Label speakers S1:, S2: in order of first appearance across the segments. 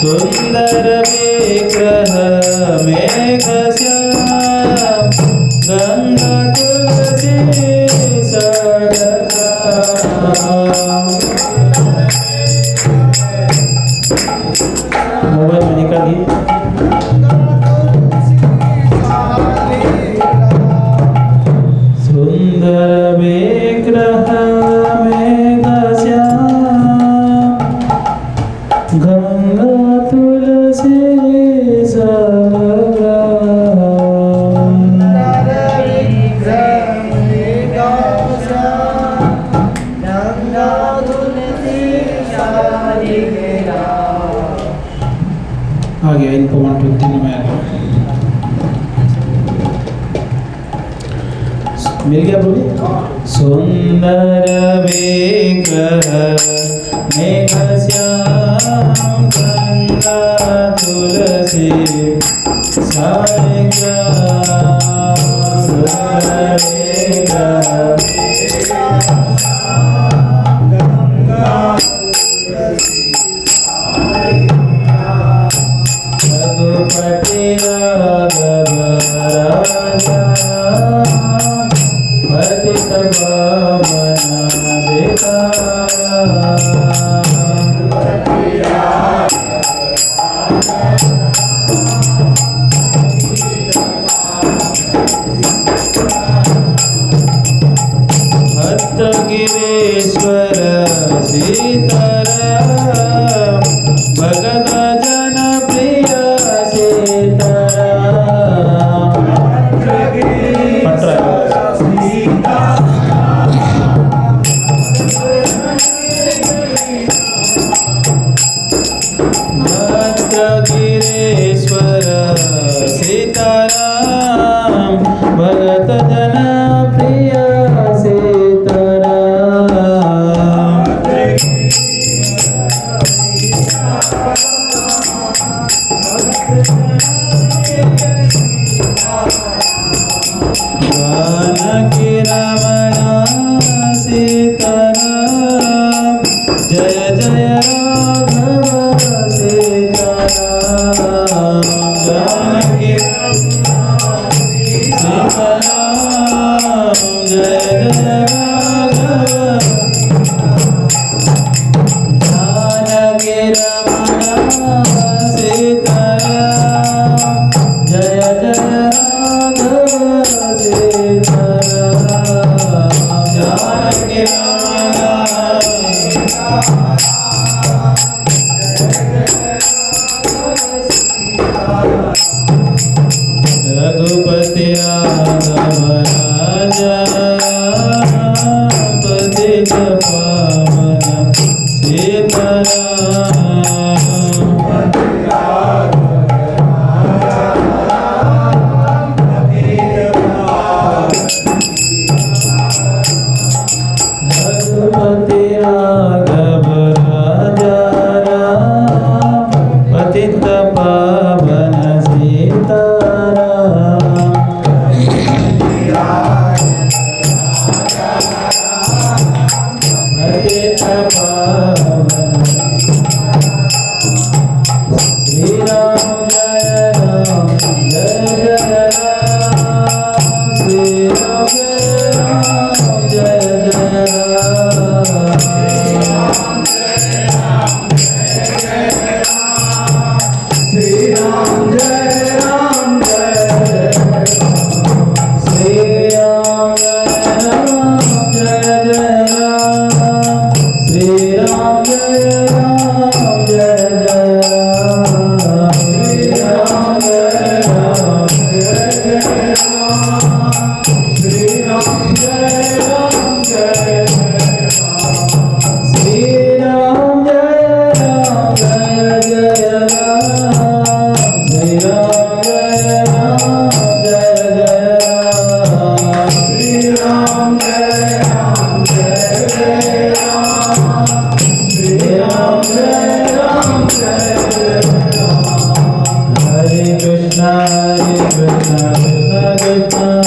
S1: सुंदर विग्रह मेघश्याम गंगा तुलसी मोबाइल में निकालिए। सुंदर विग्रह मेघश्याम गंगा तुलसी आ गया इनको 1 2 3 में मिल गया। बोलिए सुंदर विग्रह मेघश्याम गंगा तुलसी रघुपति राघव राजा पतित पावन भक्त गिरीश्वर सीताराम भगत जन प्रिय सीताराम भक्त गिरीश्वर सीताराम भगत जन प्रिय जानकी रमण सीताराम जय जय राघव सीताराम जानकी सीताराम जय जय राघव जानकी रमण सीताराम जय जय रघुपति राघव राजा पतित पावन सीताराम रघुपति राघव राजा पतित पावन सीताराम पतित पावन श्री राम जय राम जय जय राम श्री राम जय जय राम श्री राम जय राम जय श्री राम जय राम श्री राम जय राम जय राम श्री राम जय राम जय राम श्री राम जय राम जय श्री राम जय राम जय राम श्री राम जय राम जय राम श्री राम जय राम जय राम श्री राम जय राम जय राम हरे कृष्णा कृष्णा कृष्णा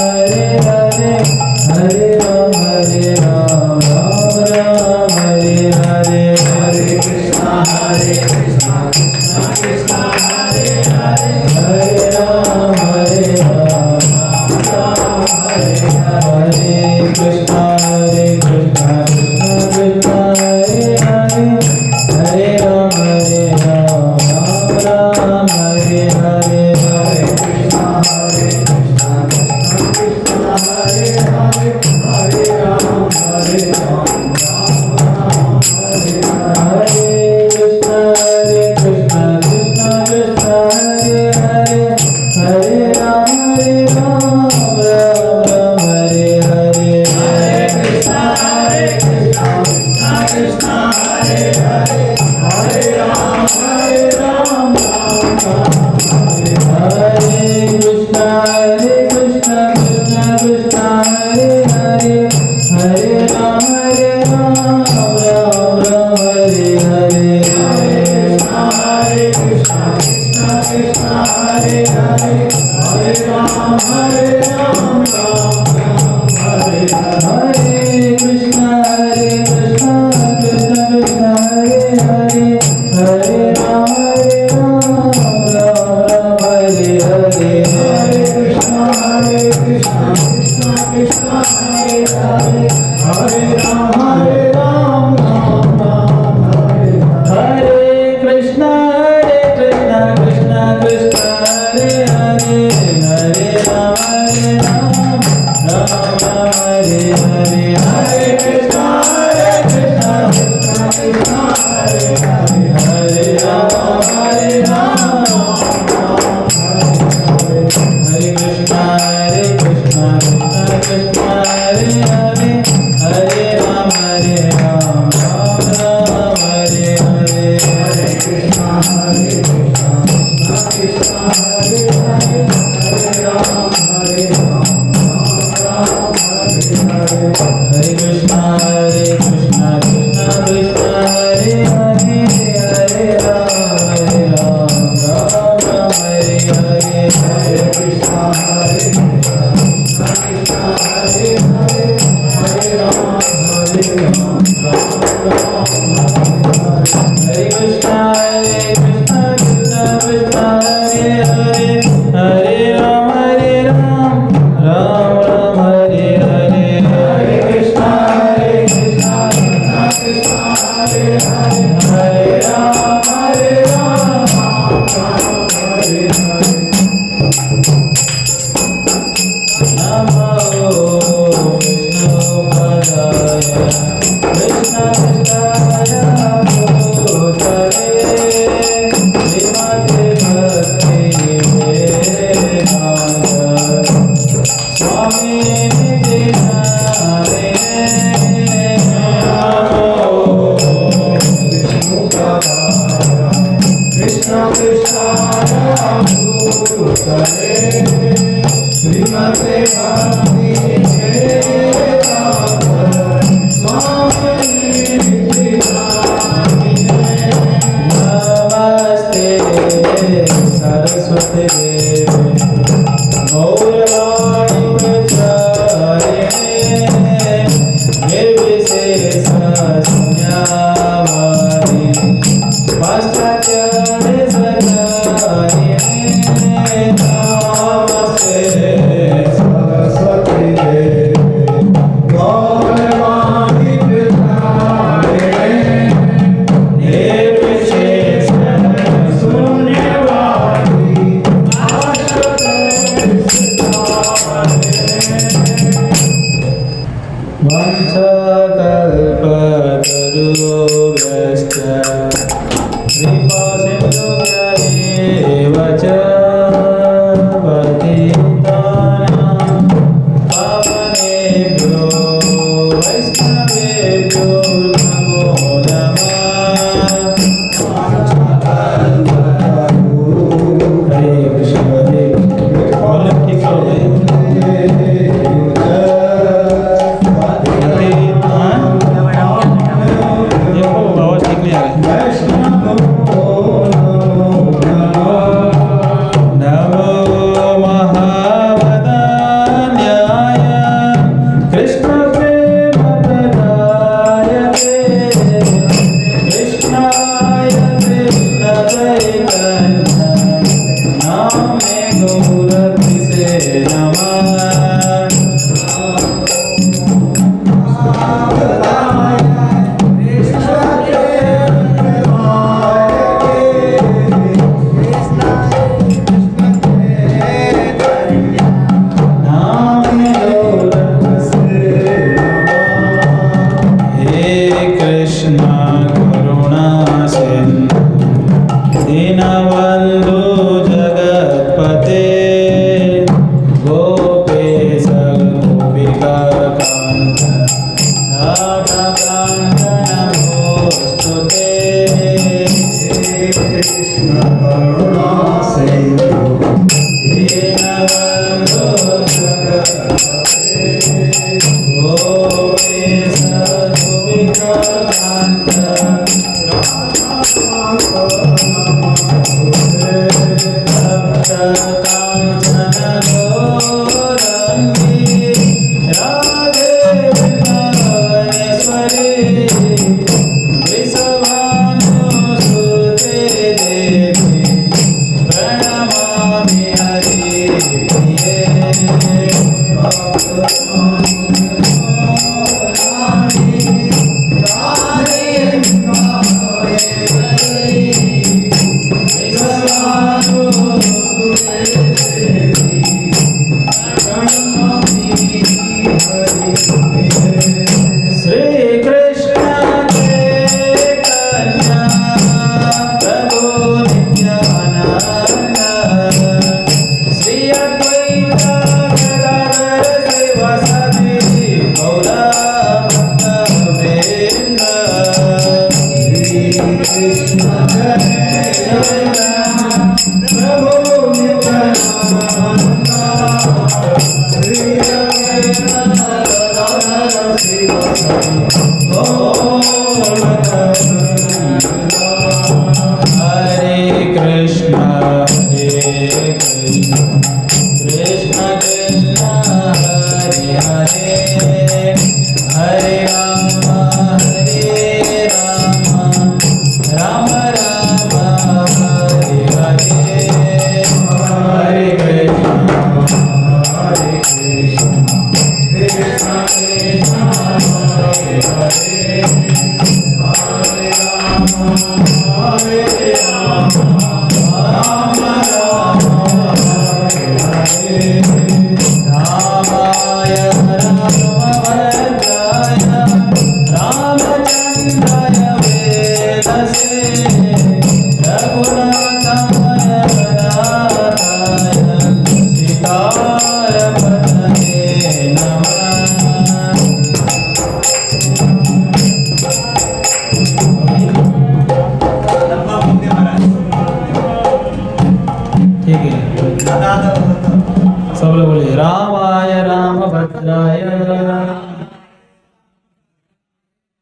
S2: सब लोग बोलिए रामाय रामभद्राय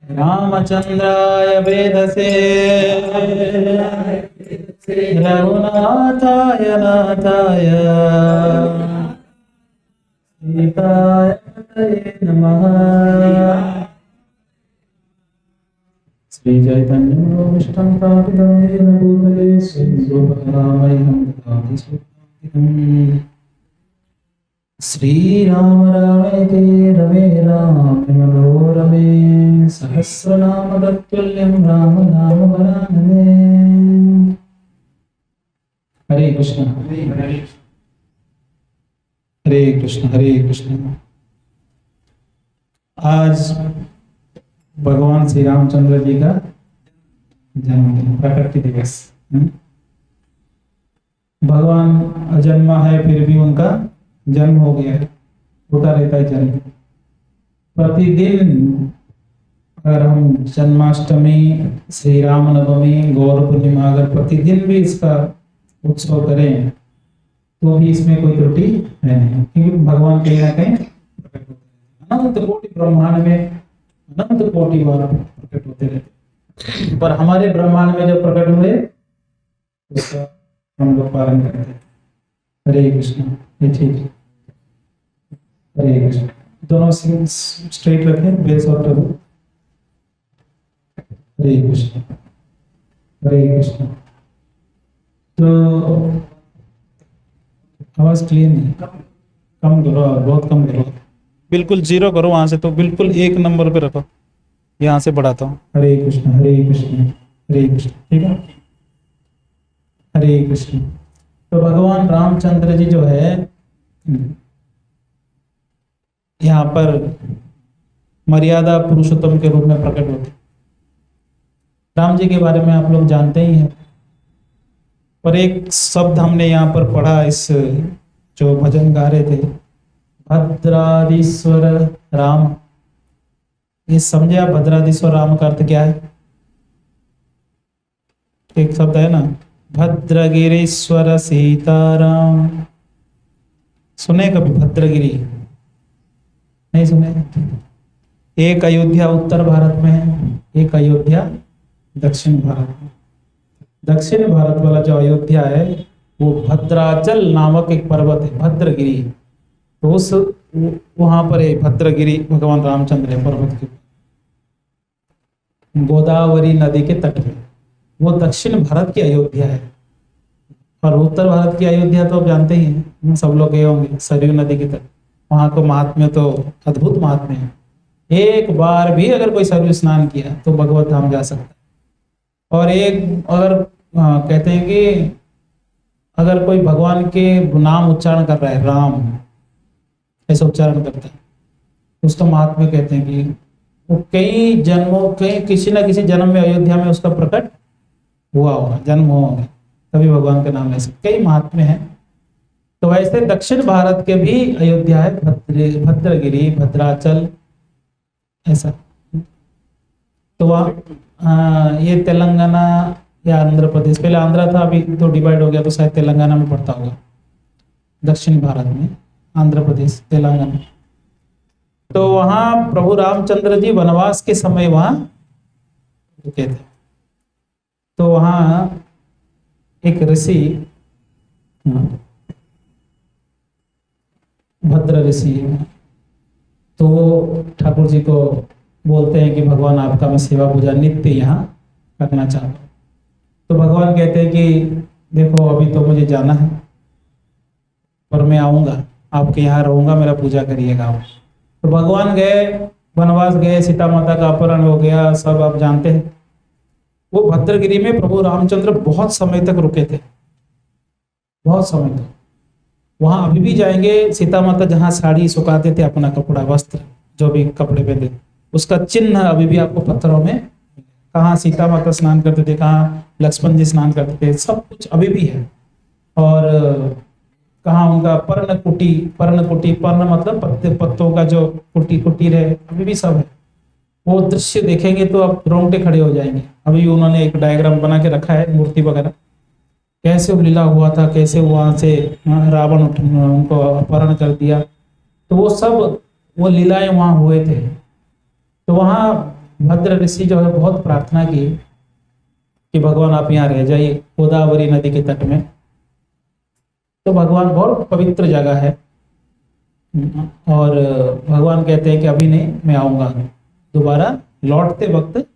S2: रामचंद्राय वेधसे रघुनाथाय नाथाय सीताय नमः। श्री चैतन्य विष्णु प्रापितं येन भूतले स्वयं ददाति स्वपदान्तिकम्। श्री राम रामेति रमे रामे मनोरमे सहस्रनाम तत्तुल्यं राम नाम वरानने। हरे कृष्ण हरे कृष्ण हरे कृष्ण। आज भगवान श्री रामचंद्र जी का जन्मदिन, प्रकृति दिवस। भगवान अजन्मा है फिर भी उनका जन्म हो गया है, होता रहता है जन्म। प्रतिदिन अगर हम जन्माष्टमी, श्री राम नवमी, गौर पूर्णिमा अगर प्रतिदिन भी इसका उत्सव करें तो भी इसमें कोई त्रुटि है नहीं, क्योंकि भगवान कहीं ना कहीं प्रकट होते हैं। अनंत कोटि ब्रह्मांड में अनंत कोटि बार प्रकट होते रहते, पर हमारे ब्रह्मांड में जब प्रकट हुए उसका हम लोग पालन करते हैं। हरे कृष्ण। ये ठीक है। हरे कृष्ण। दोनों सिंग स्ट्रेट रखें, बेस और टबू। हरे कृष्ण हरे कृष्ण। तो आवाज क्लियर नहीं, कम करो, बहुत कम करो, बिल्कुल जीरो करो वहां से, तो बिल्कुल एक नंबर पे रखो, यहाँ से बढ़ाता हूँ। हरे कृष्ण हरे कृष्ण हरे कृष्ण। ठीक है। हरे कृष्ण। तो भगवान रामचंद्र जी जो है यहाँ पर मर्यादा पुरुषोत्तम के रूप में प्रकट होते। राम जी के बारे में आप लोग जानते ही हैं, पर एक शब्द हमने यहाँ पर पढ़ा, इस जो भजन गा रहे थे, भद्राधीश्वर राम। ये समझे आप, भद्राधीश्वर राम का अर्थ क्या है? एक शब्द है ना, भद्रगिरीश्वर सीताराम। सुने कभी भद्रगिरी? नहीं सुने? एक अयोध्या उत्तर भारत में है, एक अयोध्या दक्षिण भारत में। दक्षिण भारत वाला जो अयोध्या है वो भद्राचल नामक एक पर्वत है, भद्रगिरी। तो उस वहां पर है भद्रगिरी, भगवान रामचंद्र है पर्वत के गोदावरी नदी के तट में। वो दक्षिण भारत की अयोध्या है। और उत्तर भारत की अयोध्या तो आप जानते ही हैं, सब लोग गए होंगे, सरयू नदी के तट। वहां को महात्म्य तो अद्भुत महात्म्य है। एक बार भी अगर कोई सरयू स्नान किया तो भगवत धाम जा सकता है। और एक अगर कहते हैं कि अगर कोई भगवान के नाम उच्चारण कर रहा है, राम ऐसा उच्चारण करता है, उसका महात्म्य कहते हैं कि वो कई जन्मों के किसी न किसी जन्म में अयोध्या में उसका प्रकट हुआ होगा, जन्म हुआ होगा, तभी भगवान का नाम ले सकते। कई महात्म्य हैं। तो वैसे दक्षिण भारत के भी अयोध्या है, भद्रगिरी, भद्राचल, ऐसा। तो वहाँ ये तेलंगाना या आंध्र प्रदेश, पहले आंध्र था, अभी तो डिवाइड हो गया, तो शायद तेलंगाना में पड़ता होगा। दक्षिण भारत में आंध्र प्रदेश, तेलंगाना। तो वहां प्रभु रामचंद्र जी वनवास के समय वहां रुके थे। तो वहां एक ऋषि, भद्र ऋषि, तो वो ठाकुर जी को बोलते हैं कि भगवान आपका मैं सेवा पूजा नित्य यहाँ करना चाहता हूँ। तो भगवान कहते हैं कि देखो अभी तो मुझे जाना है, पर मैं आऊँगा, आपके यहाँ रहूँगा, मेरा पूजा करिएगा आप। तो भगवान गए, वनवास गए, सीता माता का अपहरण हो गया, सब आप जानते हैं। वो भद्रगिरी में प्रभु रामचंद्र बहुत समय तक रुके थे, बहुत समय तक। वहां अभी भी जाएंगे, सीता माता जहाँ साड़ी सुखाते थे, अपना कपड़ा वस्त्र जो भी कपड़े पहनते, उसका चिन्ह अभी भी आपको पत्थरों में, कहाँ सीता माता स्नान करते थे, कहाँ लक्ष्मण जी स्नान करते थे, सब कुछ अभी भी है। और कहाँ उनका पर्णकुटी, पर्ण मतलब पत्तों का जो कुटीर है, अभी भी सब है। वो दृश्य देखेंगे तो आप रोंगटे खड़े हो जाएंगे। अभी उन्होंने एक डायग्राम बना के रखा है, मूर्ति वगैरह, कैसे वो लीला हुआ था, कैसे वहां से रावण उनको अपहरण कर दिया, तो वो सब वो लीलाएं वहां हुए थे। तो वहां भद्र ऋषि जो है बहुत प्रार्थना की कि भगवान आप यहाँ रह जाइए, गोदावरी नदी के तट में। तो भगवान बहुत पवित्र जगह है, और भगवान कहते हैं कि अभी नहीं, मैं आऊंगा दोबारा लौटते वक्त।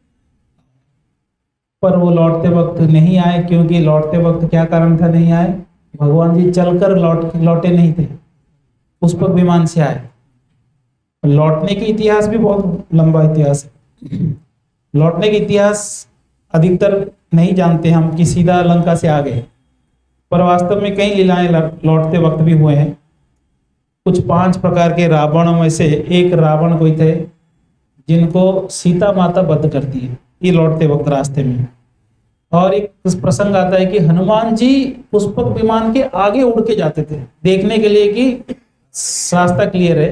S2: पर वो लौटते वक्त नहीं आए, क्योंकि लौटते वक्त क्या कारण था नहीं आए, भगवान जी चलकर लौटे नहीं थे, पुष्पक विमान से आए। लौटने की इतिहास भी बहुत लंबा इतिहास है। लौटने के इतिहास अधिकतर नहीं जानते हम कि सीधा लंका से आ गए, पर वास्तव में कई लीलाएं लौटते वक्त भी हुए हैं। कुछ 5 प्रकार के रावणों में से एक रावण कोई थे जिनको सीता माता वध करती है, ये लौटते वक्त रास्ते में। और एक प्रसंग आता है कि हनुमान जी पुष्पक विमान के आगे उड़ के जाते थे, देखने के लिए कि रास्ता क्लियर है,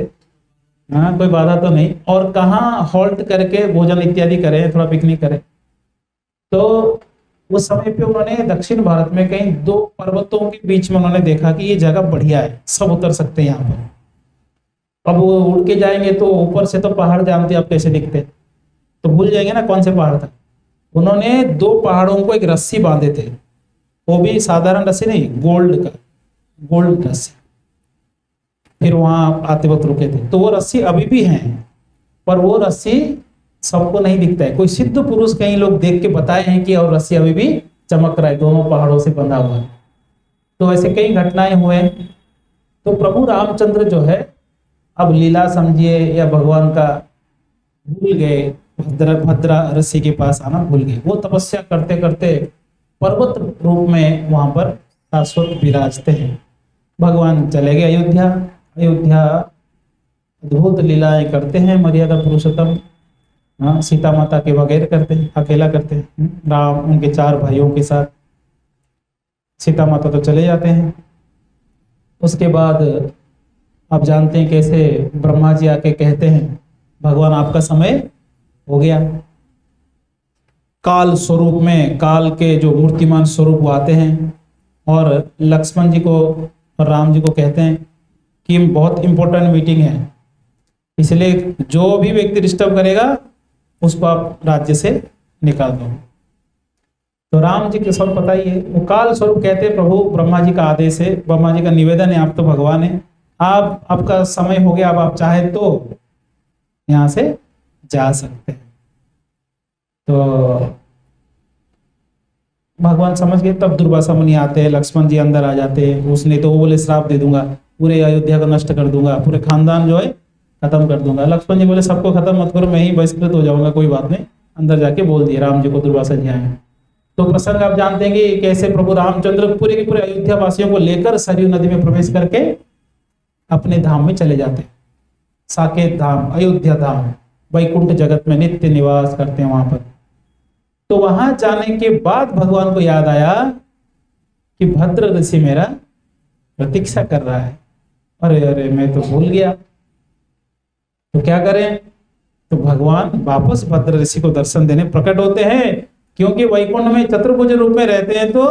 S2: हाँ कोई बाधा तो नहीं, और कहाँ हॉल्ट करके भोजन इत्यादि करें, थोड़ा पिकनिक करें। तो उस समय पे उन्होंने दक्षिण भारत में कहीं 2 पर्वतों के बीच में उन्होंने देखा कि ये जगह बढ़िया है, सब उतर सकते हैं यहाँ पर। अब वो उड़ के जाएंगे तो ऊपर से तो पहाड़ जानते आप कैसे दिखते, तो भूल जाएंगे ना कौन से पहाड़ था। उन्होंने 2 पहाड़ों को एक रस्सी बांधे थे, वो भी साधारण रस्सी नहीं, गोल्ड रस्सी। फिर वहां आते वक्त रुके थे, तो वो रस्सी अभी भी है, पर वो रस्सी सबको नहीं दिखता है। कोई सिद्ध पुरुष कहीं लोग देख के बताए हैं कि और रस्सी अभी भी चमक रहा है, दोनों पहाड़ों से बंधा हुआ है। तो ऐसे कई घटनाएं हुए। तो प्रभु रामचंद्र जो है अब लीला समझिए या भगवान का भूल गए, भद्रा ऋषि के पास आना भूल गए। वो तपस्या करते करते पर्वत रूप में वहां पर शाश्वत विराजते हैं। भगवान चले गए अयोध्या अद्भुत लीलाएं करते हैं मर्यादा पुरुषोत्तम। हाँ, सीता माता के बगैर करते हैं, अकेला करते हैं। राम उनके 4 भाइयों के साथ, सीता माता तो चले जाते हैं। उसके बाद आप जानते हैं कैसे ब्रह्मा जी आके कहते हैं भगवान आपका समय हो गया। काल स्वरूप में, काल के जो मूर्तिमान स्वरूप वो आते हैं और लक्ष्मण जी को और राम जी को कहते हैं कि बहुत इंपॉर्टेंट मीटिंग है, इसलिए जो भी व्यक्ति डिस्टर्ब करेगा उसको आप राज्य से निकाल दो। तो राम जी के सब पता ही है, वो काल स्वरूप कहते हैं प्रभु ब्रह्मा जी का आदेश है, ब्रह्मा जी का निवेदन है, आप तो भगवान है, आप आपका समय हो गया, अब आप चाहे तो यहाँ से जा सकते हैं। तो भगवान समझ गए, तब दुर्वासा मुनि आते हैं, लक्ष्मण जी अंदर आ जाते हैं। उसने तो वो बोले श्राप दे दूंगा, पूरे अयोध्या को नष्ट कर दूंगा, पूरे खानदान जो है खत्म कर दूंगा। लक्ष्मण जी बोले सबको खत्म मत करो, मैं ही बहिष्कृत हो जाऊंगा, कोई बात नहीं। अंदर जाके बोल दिया राम जी को, दुर्वासा जी आए। तो प्रसंग आप जानते हैं कि कैसे प्रभु रामचंद्र पूरे के पूरे अयोध्या वासियों को लेकर सरयू नदी में प्रवेश करके अपने धाम में चले जाते हैं। साकेत धाम, अयोध्या धाम, वैकुंठ जगत में नित्य निवास करते हैं वहां पर। तो वहां जाने के बाद भगवान को याद आया कि भद्र ऋषि मेरा प्रतीक्षा कर रहा है। अरे अरे मैं तो भूल गया, तो क्या करें? तो भगवान वापस भद्र ऋषि को दर्शन देने प्रकट होते हैं, क्योंकि वैकुंठ में चतुर्भुज रूप में रहते हैं। तो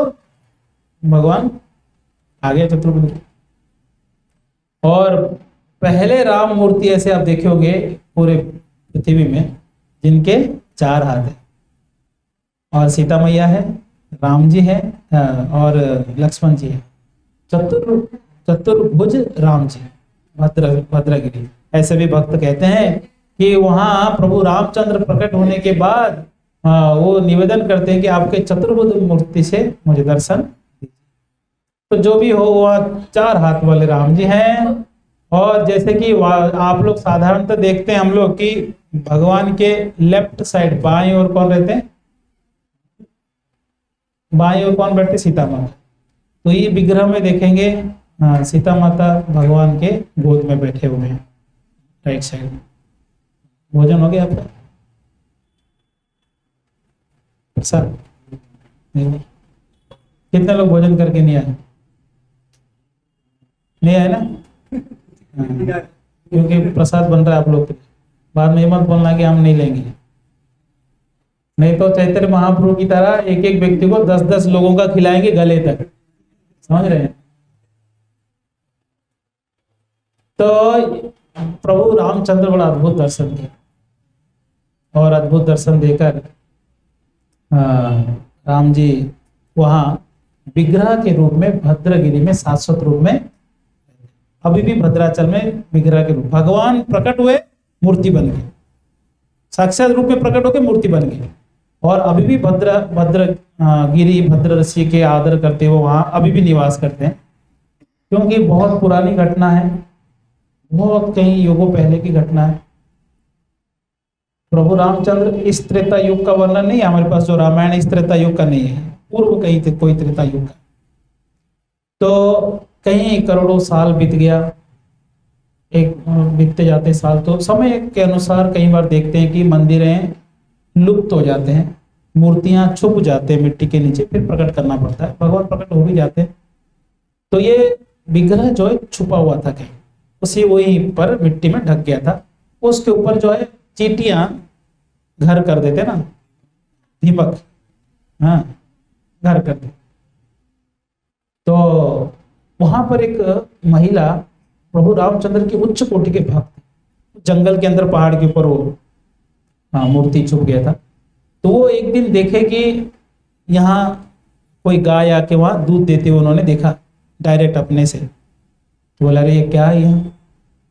S2: भगवान आ गए चतुर्भुज। और पहले राम मूर्ति ऐसे आप देखोगे पूरे पृथ्वी में जिनके 4 हाथ है, और सीता मैया है, राम जी है और लक्ष्मण जी है। चतुर्भुज राम जी, भद्रगिरी। ऐसे भी भक्त कहते हैं कि वहां प्रभु रामचंद्र प्रकट होने के बाद वो निवेदन करते हैं कि आपके चतुर्भुज मूर्ति से मुझे दर्शन दीजिए। तो जो भी हो, वह 4 हाथ वाले राम जी हैं। और जैसे कि आप लोग साधारणतः देखते हैं हम लोग कि भगवान के लेफ्ट साइड बाएं ओर कौन रहते हैं? बाएं ओर कौन बैठते? सीता माता। तो ये विग्रह में देखेंगे, सीता माता भगवान के गोद में बैठे हुए हैं राइट साइड में। भोजन हो गया आपका? प्रसाद नहीं? कितने लोग भोजन करके नहीं आए? नहीं आए ना? क्योंकि प्रसाद बन रहा है आप लोग के। बाद में मत बोलना कि हम नहीं लेंगे, नहीं तो चैतन्य महाप्रभु की तरह एक एक व्यक्ति को 10-10 लोगों का खिलाएंगे गले तक। समझ रहे हैं? तो प्रभु रामचंद्र बड़ा अद्भुत दर्शन दिया, और अद्भुत दर्शन देकर राम जी वहां विग्रह के रूप में भद्रगिरी में शाश्वत रूप में, अभी भी भद्राचल में विग्रह के रूप भगवान प्रकट हुए, मूर्ति बन गई, साक्षात रूप में प्रकट होकर मूर्ति बन गई। और अभी भी भद्रगिरी भद्र ऋषि के आदर करते हुए वहां अभी भी निवास करते हैं, क्योंकि बहुत पुरानी घटना है, बहुत कई युगों पहले की घटना है। प्रभु रामचंद्र इस त्रेता युग का वर्णन नहीं है हमारे पास, जो रामायण इस त्रेता युग का नहीं है, पूर्व कहीं थे कोई त्रेता युग का। तो कहीं करोड़ों साल बीत गया, एक बीतते जाते साल, तो समय के अनुसार कई बार देखते हैं कि मंदिरें लुप्त हो जाते हैं, मूर्तियां छुप जाते हैं मिट्टी के नीचे, फिर प्रकट करना पड़ता है, भगवान प्रकट हो भी जाते हैं। तो ये विग्रह जो है छुपा हुआ था कहीं, उसी वहीं पर मिट्टी में ढक गया था। उसके ऊपर जो है चींटियां घर कर देते ना, दीपक, हाँ घर कर दे। तो वहां पर एक महिला प्रभु रामचंद्र की उच्च कोटि के भक्त, जंगल के अंदर पहाड़ के ऊपर वो मूर्ति छुप गया था। तो वो एक दिन देखे कि यहाँ कोई गाय आके वहां दूध देते हुए उन्होंने देखा डायरेक्ट अपने से। तो बोला अरे ये क्या है यहाँ?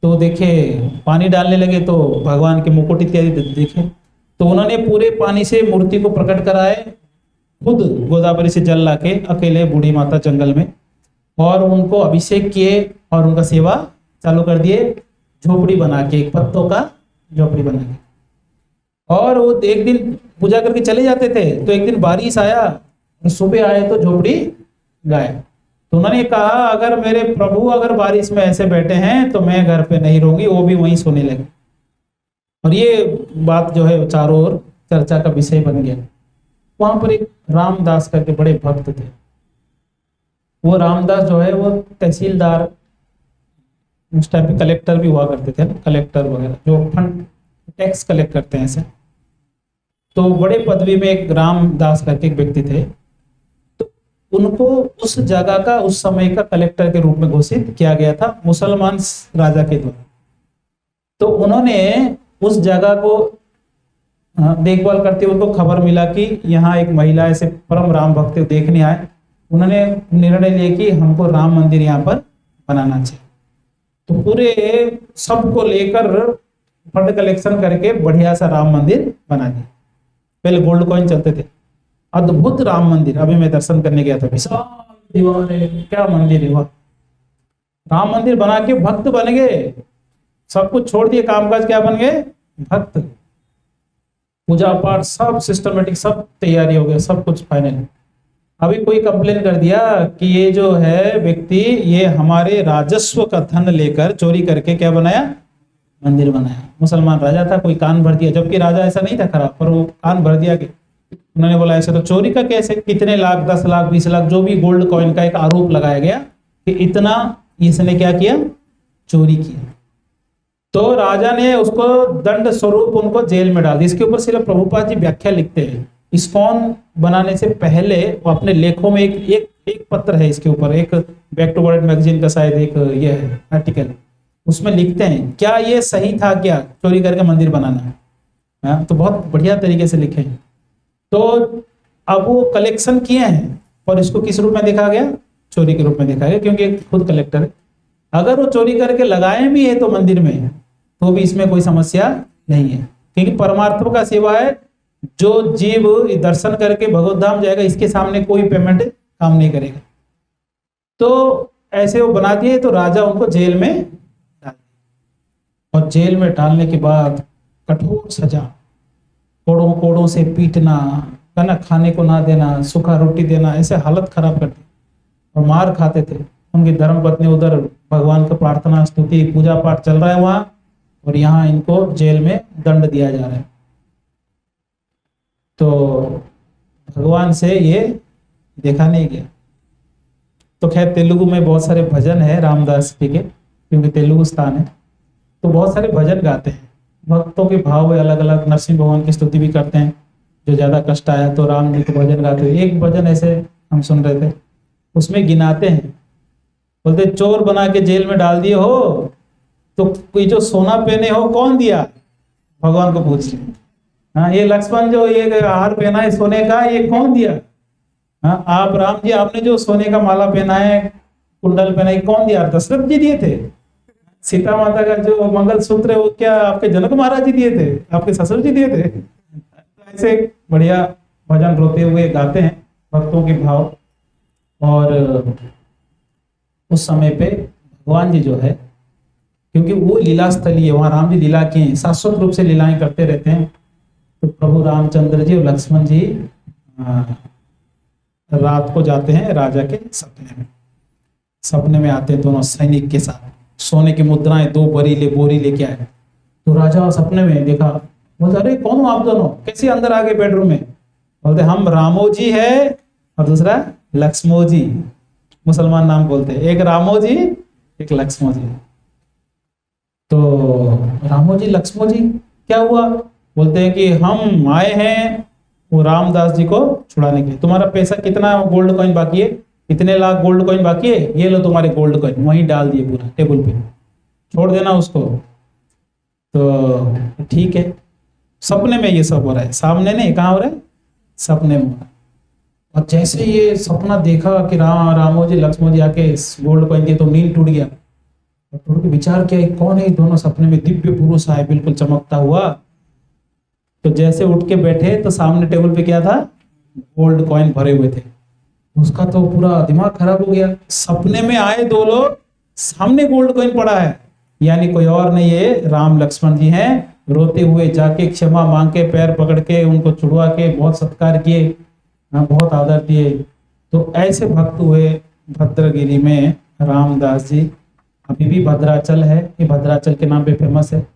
S2: तो देखे पानी डालने लगे तो भगवान के मुकुट इत्यादि देखे। तो उन्होंने पूरे पानी से मूर्ति को प्रकट कराए, खुद गोदावरी से जल लाके अकेले बूढ़ी माता जंगल में, और उनको अभिषेक किए और उनका सेवा चालू कर दिए, झोपड़ी बना के, एक पत्तों का झोपड़ी बना के। और वो एक दिन पूजा करके चले जाते थे, तो एक दिन बारिश आया, सुबह आए तो झोपड़ी गायब। तो उन्होंने कहा अगर मेरे प्रभु अगर बारिश में ऐसे बैठे हैं तो मैं घर पे नहीं रहूंगी, वो भी वहीं सोने लगे। और ये बात जो है चारों ओर चर्चा का विषय बन गया। वहां पर एक रामदास करके बड़े भक्त थे। वो रामदास जो है वो तहसीलदार, उस टाइम पे कलेक्टर भी हुआ करते थे ना, कलेक्टर वगैरह जो फंड टैक्स कलेक्ट करते हैं ऐसे। तो बड़े पदवी में एक रामदास करके एक व्यक्ति थे, तो उनको उस जगह का उस समय का कलेक्टर के रूप में घोषित किया गया था मुसलमान राजा के द्वारा। तो उन्होंने उस जगह को देखभाल करते हुए उनको खबर मिला कि यहाँ एक महिला ऐसे परम राम भक्त देखने आए। उन्होंने निर्णय लिया कि हमको राम मंदिर यहाँ पर बनाना चाहिए। तो पूरे सबको लेकर फंड कलेक्शन करके बढ़िया सा राम मंदिर बना दिया। पहले गोल्ड कॉइन चलते थे, अद्भुत राम मंदिर। अभी मैं दर्शन करने गया था, विशाल दीवार है, क्या मंदिर है वह। राम मंदिर बना के भक्त बन गए, सब कुछ छोड़ दिए, कामकाज क्या बन गए, भक्त। पूजा पाठ सब सिस्टमेटिक, सब तैयारी हो गया, सब कुछ फाइनल। अभी कोई कंप्लेन कर दिया कि ये जो है व्यक्ति, ये हमारे राजस्व का धन लेकर चोरी करके क्या बनाया, मंदिर बनाया। मुसलमान राजा था, कोई कान भर दिया, जबकि राजा ऐसा नहीं था खराब, पर वो कान भर दिया कि उन्होंने बोला ऐसे तो चोरी का कैसे, कितने लाख, 10 लाख 20 लाख जो भी गोल्ड कॉइन का एक आरोप लगाया गया कि इतना इसने क्या किया, चोरी किया। तो राजा ने उसको दंड स्वरूप उनको जेल में डाल दिया। इसके ऊपर सिर्फ प्रभुपाद जी व्याख्या लिखते हैं। इस्कॉन बनाने से पहले वो अपने लेखों में एक पत्र है इसके ऊपर, एक बैक टू वर्ल्ड मैगजीन का शायद एक ये है आर्टिकल, उसमें लिखते हैं क्या ये सही था क्या चोरी करके मंदिर बनाना। तो बहुत बढ़िया तरीके से लिखे हैं। तो अब वो कलेक्शन किए हैं, और इसको किस रूप में देखा गया, चोरी के रूप में देखा गया, क्योंकि खुद कलेक्टर है। अगर वो चोरी करके लगाए भी है तो मंदिर में, तो भी इसमें कोई समस्या नहीं है, क्योंकि परमार्थों का सेवा है। जो जीव दर्शन करके भगवत धाम जाएगा, इसके सामने कोई पेमेंट काम नहीं करेगा। तो ऐसे वो बना दिए, तो राजा उनको जेल में डाल दिया। और जेल में डालने के बाद कठोर सजा, कोड़ों कोड़ों से पीटना, खाना खाने को ना देना, सूखा रोटी देना, ऐसे हालत खराब कर दी। और मार खाते थे। उनकी धर्मपत्नी उधर भगवान का प्रार्थना स्तुति पूजा पाठ चल रहा है वहां, और यहाँ इनको जेल में दंड दिया जा रहा है। तो भगवान से ये देखा नहीं गया। तो खैर तेलुगु में बहुत सारे भजन है रामदास जी के, क्योंकि तेलुगु स्थान है, तो बहुत सारे भजन गाते हैं। भक्तों के भाव है अलग अलग, नरसिंह भगवान की स्तुति भी करते हैं। जो ज्यादा कष्ट आया तो राम जी को भजन गाते हुए, एक भजन ऐसे हम सुन रहे थे, उसमें गिनाते हैं, बोलते चोर बना के जेल में डाल दिए हो, तो कोई जो सोना पहने हो कौन दिया, भगवान को पूछ रहे। हाँ, ये लक्ष्मण जो ये हार पहना है सोने का, ये कौन दिया। हाँ, आप राम जी आपने जो सोने का माला पहना है, कुंडल पहना है, कौन दिया, दशरथ जी दिए थे। सीता माता का जो मंगल सूत्र है वो क्या आपके जनक महाराज जी दिए थे, आपके ससुर जी दिए थे। ऐसे बढ़िया भजन रोते हुए गाते हैं भक्तों के भाव। और उस समय पे भगवान जी जो है, क्योंकि वो लीला स्थली है, वहां राम जी लीला किए हैं, शाश्वत रूप से लीलाएं करते रहते हैं। तो प्रभु रामचंद्र जी और लक्ष्मण जी रात को जाते हैं राजा के सपने में आते हैं दोनों सैनिक के साथ, सोने की मुद्राएं 2 बोरी लेके आए। तो राजा सपने में देखा, बोलते अरे कौन हो आप दोनों, कैसे अंदर आ गए बेडरूम में। बोलते हम रामो जी है और दूसरा लक्ष्मो जी, मुसलमान नाम बोलते हैं, एक रामो जी एक लक्ष्मो जी। तो रामो जी लक्ष्मो जी क्या हुआ, बोलते हैं कि हम आए हैं वो रामदास जी को छुड़ाने के लिए। तुम्हारा पैसा कितना गोल्ड कॉइन बाकी है, कितने लाख गोल्ड कॉइन बाकी है, ये लो तुम्हारे गोल्ड कॉइन, वहीं डाल दिए पूरा टेबल पे, छोड़ देना उसको। तो ठीक है, सपने में ये सब हो रहा है, सामने नहीं, कहाँ हो रहा है, सपने में हो रहा है। और जैसे ये सपना देखा कि रामो जी लक्ष्मण जी आके गोल्ड कॉइन दिए, तो नींद टूट गया। और टूट के विचार किया कौन है, दोनों सपने में दिव्य पुरुष आए बिल्कुल चमकता हुआ। तो जैसे उठ के बैठे तो सामने टेबल पे क्या था, गोल्ड कॉइन भरे हुए थे। उसका तो पूरा दिमाग खराब हो गया, सपने में आए 2 लोग, सामने गोल्ड कॉइन पड़ा है, यानी कोई और नहीं है, राम लक्ष्मण जी हैं। रोते हुए जाके क्षमा मांग के पैर पकड़ के उनको छुड़वा के बहुत सत्कार किए, बहुत आदर दिए। तो ऐसे भक्त हुए भद्रगिरी में रामदास जी। अभी भी भद्राचल है, ये भद्राचल के नाम पे फेमस है।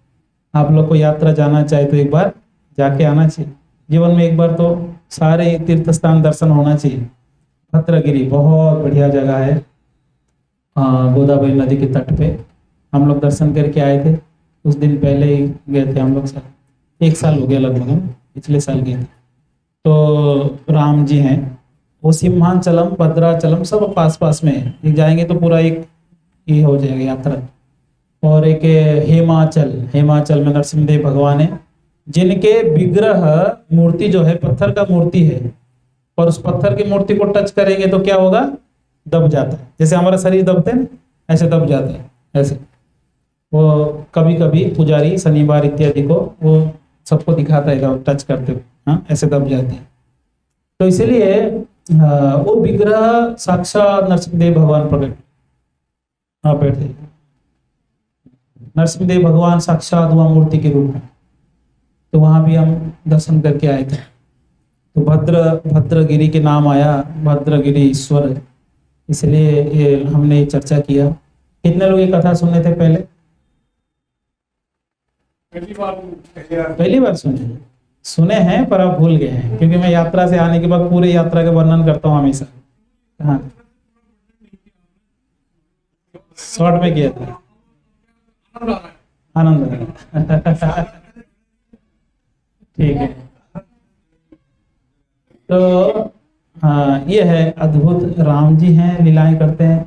S2: आप लोग को यात्रा जाना चाहे तो एक बार जाके आना चाहिए, जीवन में एक बार तो सारे तीर्थ स्थान दर्शन होना चाहिए। भद्रगिरी बहुत बढ़िया जगह है, गोदावरी नदी के तट पे। हम लोग दर्शन करके आए थे, कुछ दिन पहले ही गए थे हम लोग, 1 साल हो गया लगभग, पिछले साल गए थे। तो राम जी हैं, वो सिंहाचलम भद्राचलम सब पास पास में है, एक जाएंगे तो पूरा एक ये हो जाएगा यात्रा। और एक हिमाचल में नरसिंहदेव भगवान है, जिनके विग्रह मूर्ति जो है पत्थर का मूर्ति है, और उस पत्थर की मूर्ति को टच करेंगे तो क्या होगा, दब जाता है। जैसे हमारा शरीर दबते हैं ऐसे दब जाता है। ऐसे वो कभी कभी पुजारी शनिवार इत्यादि को वो सबको दिखाता है टच करते हुए, हाँ ऐसे दब जाते हैं। तो इसीलिए वो विग्रह साक्षात नरसिंहदेव भगवान प्रकट, हाँ बैठे, नरसिंहदेव भगवान साक्षात हुआ मूर्ति के रूप में। तो वहां भी हम दर्शन करके आए थे। तो भद्रगिरी के नाम आया, भद्रगिरी ईश्वर, इसलिए ये हमने चर्चा किया। कितने लोग ये कथा सुनने थे पहले? पहली बार सुने हैं, पर आप भूल गए हैं, क्योंकि मैं यात्रा से आने के बाद पूरे यात्रा का वर्णन करता हूँ हमेशा। हाँ शॉर्ट में किया था, आनंद ठीक है। तो हाँ ये है अद्भुत, राम जी हैं, लीलाएं करते हैं।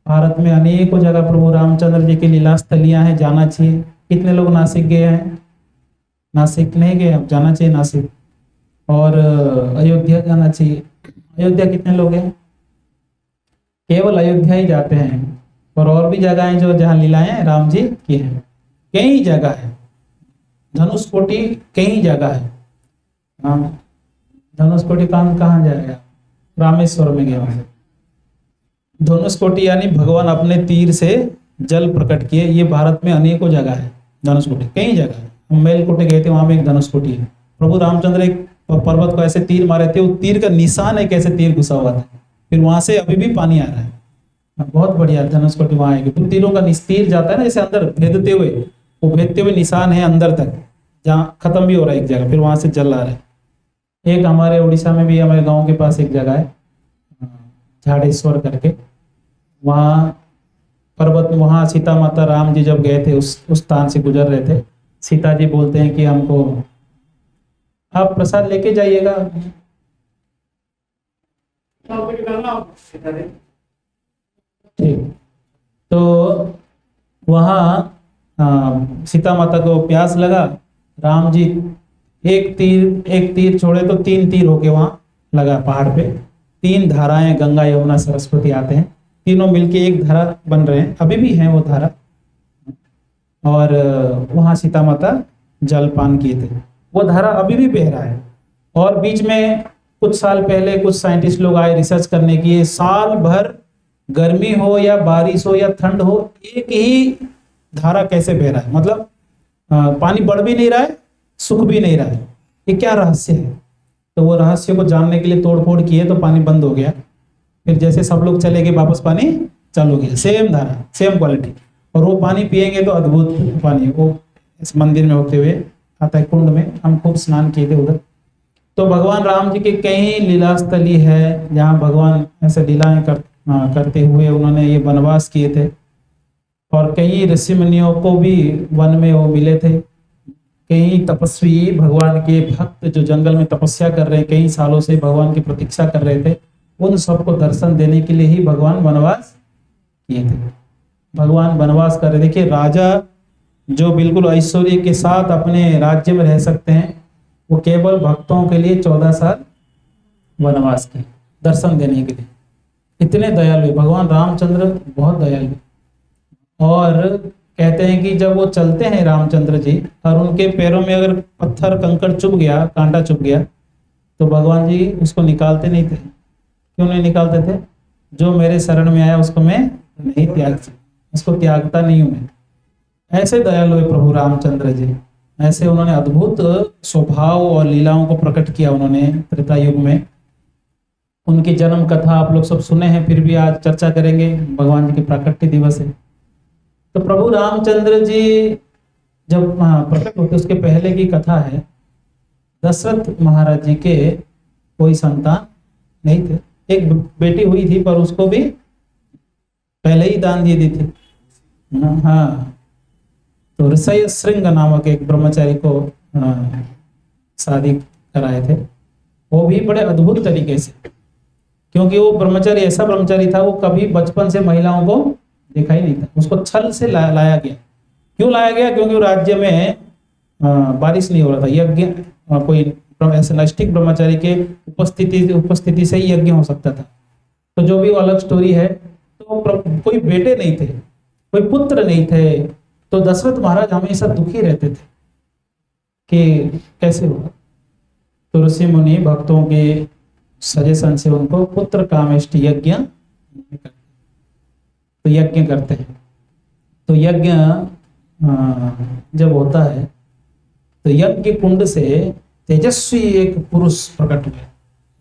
S2: भारत में अनेकों जगह प्रभु रामचंद्र जी की लीला स्थलियां हैं, जाना चाहिए। कितने लोग नासिक गए हैं? नासिक नहीं गए, अब जाना चाहिए नासिक। और अयोध्या जाना चाहिए। अयोध्या कितने लोग हैं? केवल अयोध्या ही जाते हैं, और भी जगह हैं जो जहाँ लीलाएं राम जी की हैं, कई जगह है। धनुषकोटि कई जगह है। हाँ धनुषकोटि कहाँ जाएगा? रामेश्वर में गया। धनुषकोटि यानी भगवान अपने तीर से जल प्रकट किए, ये भारत में अनेकों जगह है। धनुषकोटि कई जगह है। हम मेलकोटे गए थे, वहां में एक धनुषकोटि है। प्रभु रामचंद्र एक पर्वत को ऐसे तीर मारे थे, वो तीर का निशान है कैसे तीर घुसा हुआ था, फिर वहां से अभी भी पानी आ रहा है। बहुत बढ़िया धनुषकोटि वहां आएगी। तो तीरों का तीर जाता है ना जैसे अंदर भेदते हुए, वो भेदते हुए निशान है अंदर तक, जहाँ खत्म भी हो रहा है एक जगह, फिर वहां से जल आ रहा है। एक हमारे उड़ीसा में भी, हमारे गांव के पास एक जगह है झाड़ेश्वर करके, वहाँ पर्वत में, वहाँ सीता माता राम जी जब गए थे उस स्थान से गुजर रहे थे, सीता जी बोलते हैं कि हमको आप प्रसाद लेके जाइएगा। ठीक, तो वहाँ सीता माता को प्यास लगा, राम जी एक तीर छोड़े तो 3 तीर होके वहां लगा पहाड़ पे। 3 धाराएं गंगा यमुना सरस्वती आते हैं, तीनों मिलके एक धारा बन रहे हैं, अभी भी हैं वो धारा। और वहां सीता माता जल पान किए थे, वो धारा अभी भी बह रहा है। और बीच में कुछ साल पहले कुछ साइंटिस्ट लोग आए रिसर्च करने के लिए, साल भर गर्मी हो या बारिश हो या ठंड हो, एक ही धारा कैसे बह रहा है, मतलब पानी बढ़ भी नहीं रहा है, सूख भी नहीं रहा है, ये क्या रहस्य है? तो वो रहस्य को जानने के लिए तोड़फोड़ किए तो पानी बंद हो गया। फिर जैसे सब लोग चले गए वापस पानी चालू हो गया, सेम धारा सेम क्वालिटी। और वो पानी पिएंगे तो अद्भुत पानी, वो इस मंदिर में होते हुए आता है कुंड में, हम खूब स्नान किए थे उधर। तो भगवान राम जी के कई लीला स्थली है जहाँ भगवान ऐसे लीलाएं करते हुए उन्होंने ये वनवास किए थे। और कई ऋषि मुनियों को भी वन में वो मिले थे। कई तपस्वी भगवान के भक्त जो जंगल में तपस्या कर रहे हैं, कई सालों से भगवान की प्रतीक्षा कर रहे थे, उन सबको दर्शन देने के लिए ही भगवान वनवास किए थे। भगवान वनवास कर रहे, देखिए राजा जो बिल्कुल ऐश्वर्य के साथ अपने राज्य में रह सकते हैं, वो केवल भक्तों के लिए 14 साल वनवास किए दर्शन देने के लिए। इतने दयालु भगवान रामचंद्र, बहुत दयालु। और कहते हैं कि जब वो चलते हैं रामचंद्र जी और उनके पैरों में अगर पत्थर कंकड़ चुभ गया, कांटा चुभ गया, तो भगवान जी उसको निकालते नहीं थे। क्यों नहीं निकालते थे? जो मेरे शरण में आया उसको मैं नहीं उसको त्यागता नहीं हूं मैं। ऐसे दयालु है प्रभु रामचंद्र जी। ऐसे उन्होंने अद्भुत स्वभाव और लीलाओं को प्रकट किया उन्होंने त्रेता युग में। उनकी जन्म कथा आप लोग सब सुने हैं, फिर भी आज चर्चा करेंगे। भगवान जी के प्राकट्य दिवस है। तो प्रभु रामचंद्र जी जब प्रकट होते उसके पहले की कथा है, दशरथ महाराज जी के कोई संतान नहीं थे। एक बेटी हुई थी पर उसको भी पहले ही दान दे दी थी। हाँ, तो ऋषय श्रृंग नामक एक ब्रह्मचारी को शादी कराए थे। वो भी बड़े अद्भुत तरीके से, क्योंकि वो ब्रह्मचारी ऐसा ब्रह्मचारी था, वो कभी बचपन से महिलाओं को देखा ही नहीं था। उसको छल से लाया गया। क्यों लाया गया? क्योंकि वो राज्य में बारिश नहीं हो रहा था, यज्ञ कोई ऐसे नैष्ठिक ब्रह्मचारी के उपस्थिति से ही यज्ञ हो सकता था। तो जो भी वो अलग स्टोरी है। तो कोई बेटे नहीं थे, कोई पुत्र नहीं थे, तो दशरथ महाराज हमेशा दुखी रहते थे कि कैसे होगा। तो ऋषि मुनि भक्तों के सजेशन से उनको पुत्र कामेष्टि यज्ञ, तो यज्ञ करते हैं। तो यज्ञ जब होता है तो यज्ञ कुंड से तेजस्वी एक पुरुष प्रकट हुए,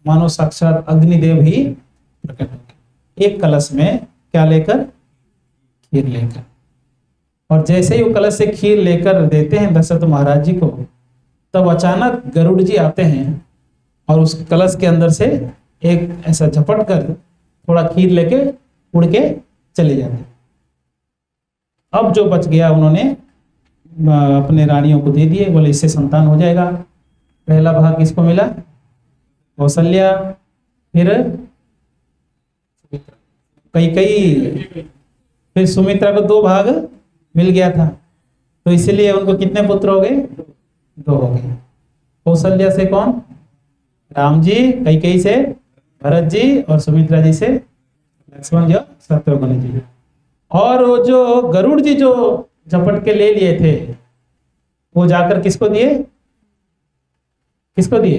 S2: मानो साक्षात अग्निदेव ही प्रकट हो गए, एक कलश में क्या लेकर, खीर लेकर। और जैसे ही वो कलश से खीर लेकर देते हैं दशरथ महाराज जी को, तब अचानक गरुड़ जी आते हैं और उस कलश के अंदर से एक ऐसा झपट कर थोड़ा खीर लेके उड़ के चले जाते। अब जो बच गया उन्होंने अपने रानियों को दे दिए, बोले इससे संतान हो जाएगा। पहला भाग किसको मिला, कौशल्या, फिर कैकेयी, फिर सुमित्रा को 2 भाग मिल गया था। तो इसलिए उनको कितने पुत्र हो गए, 2 हो गए। कौशल्या से कौन, राम जी, कैकेयी से भरत जी, और सुमित्रा जी से लक्ष्मण जी और शत्रुघ्न जी। और वो जो गरुड़ जी जो झपट के ले लिए थे, वो जाकर किसको दिए, किसको दिए,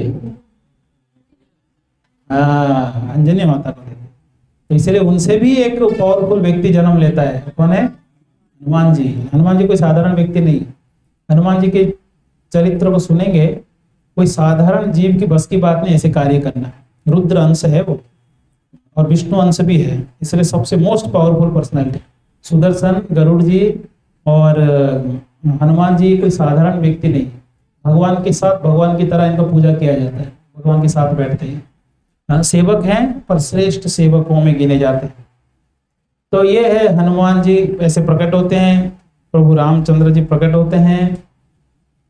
S2: अंजनी माता को दिए। तो इसलिए उनसे भी एक पावरफुल व्यक्ति जन्म लेता है। कौन है, हनुमान जी। हनुमान जी कोई साधारण व्यक्ति नहीं। हनुमान जी के चरित्र को सुनेंगे, कोई साधारण जीव की बस की बात नहीं ऐसे कार्य करना। रुद्र अंश है वो और विष्णु अंश भी है, इसलिए सबसे most powerful personality. Sudarshan, Garuda ji और हनुमान जी कोई साधारण व्यक्ति नहीं। भगवान के साथ, भगवान की तरह इनका पूजा किया जाता है, भगवान के साथ बैठते हैं। सेवक हैं पर श्रेष्ठ सेवकों में गिने जाते हैं। तो ये है हनुमान जी ऐसे प्रकट होते हैं, प्रभु रामचंद्र जी प्रकट होते हैं,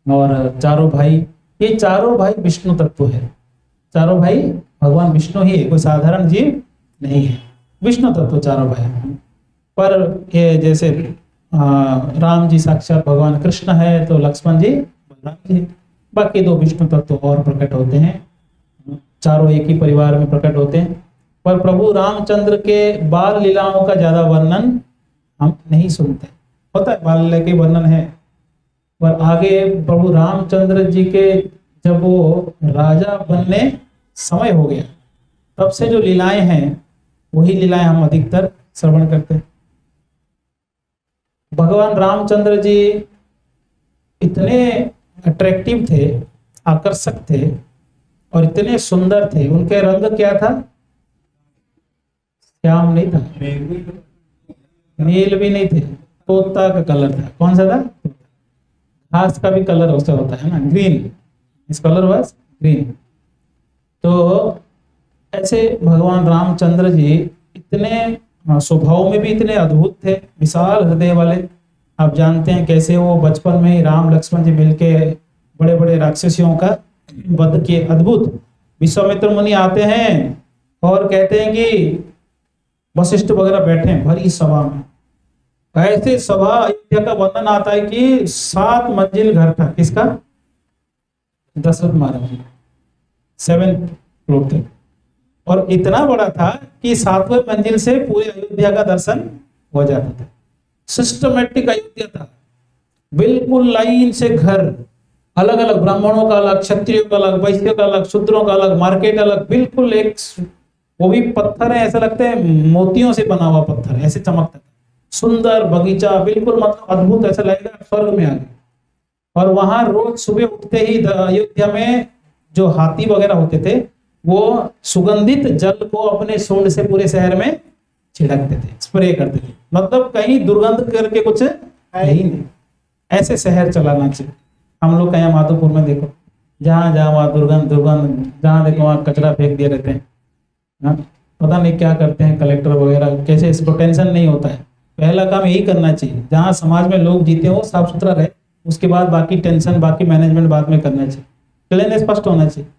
S2: और चारों भाई, ये चारों भाई विष्णु तत्व है। चारों भाई भगवान विष्णु ही है, कोई साधारण जीव नहीं है, विष्णु तत्व चारों भाई। पर ये जैसे राम जी साक्षात भगवान कृष्ण है, तो लक्ष्मण जी बलराम जी, बाकी 2 विष्णु तत्व और प्रकट होते हैं। चारों एक ही परिवार में प्रकट होते हैं। पर प्रभु रामचंद्र के बाल लीलाओं का ज्यादा वर्णन हम नहीं सुनते। होता है बाल लीला के वर्णन है, पर आगे प्रभु रामचंद्र जी के जब वो राजा बनने समय हो गया, तब से जो लीलाएं हैं वही लीलाएं हम अधिकतर श्रवण करते हैं। भगवान रामचंद्र जी इतने अट्रैक्टिव थे, आकर्षक थे और इतने सुंदर थे। उनके रंग क्या था, श्याम नहीं था, नील भी नहीं थे, तोता का कलर था। कौन सा था, घास का भी कलर उससे होता है ना, ग्रीन। इस कलर वाज ग्रीन। तो ऐसे भगवान रामचंद्र जी इतने स्वभाव में भी इतने अद्भुत थे, विशाल हृदय वाले। आप जानते हैं कैसे वो बचपन में ही राम लक्ष्मण जी मिलके बड़े बड़े राक्षसियों का वध किए। अद्भुत। विश्वामित्र मुनि आते हैं और कहते हैं कि वशिष्ठ वगैरह बैठे भरी सभा में, ऐसे सभा अयोध्या का वर्णन आता है कि 7 मंजिल घर था। किसका, दशरथ महाराज, 7 फ्लोर थे। और इतना बड़ा था कि 7वें मंजिल से पूरे अयोध्या का दर्शन हो जाता था। सिस्टमेटिक अयोध्या था, बिल्कुल लाइन से घर, अलग अलग, ब्राह्मणों का अलग, क्षत्रियों का अलग, वैश्यों का अलग, शूद्रों का अलग, मार्केट अलग, बिल्कुल एक, वो भी पत्थर है, ऐसा लगता है मोतियों से बना हुआ पत्थर, ऐसे चमकता था। सुंदर बगीचा, बिल्कुल मतलब अद्भुत, ऐसा लगेगा स्वर्ग में आ गए। और वहां रोज सुबह उठते ही अयोध्या में जो हाथी वगैरह होते थे, वो सुगंधित जल को अपने सूंड से पूरे शहर में छिड़कते थे, स्प्रे करते थे। मतलब कहीं दुर्गंध करके कुछ है ही नहीं, ऐसे शहर चलाना चाहिए। हम लोग कहीं माधोपुर में देखो, जहां जहां वहां दुर्गंध दुर्गंध, जहां देखो वहां कचरा फेंक दिए रहते हैं। पता नहीं क्या करते हैं कलेक्टर वगैरह, कैसे इसको टेंशन नहीं होता है। पहला काम यही करना चाहिए, जहां समाज में लोग जीते हो साफ सुथरा रहे, उसके बाद बाकी टेंशन, बाकी मैनेजमेंट बाद में करना चाहिए। क्लीन स्पष्ट होना चाहिए।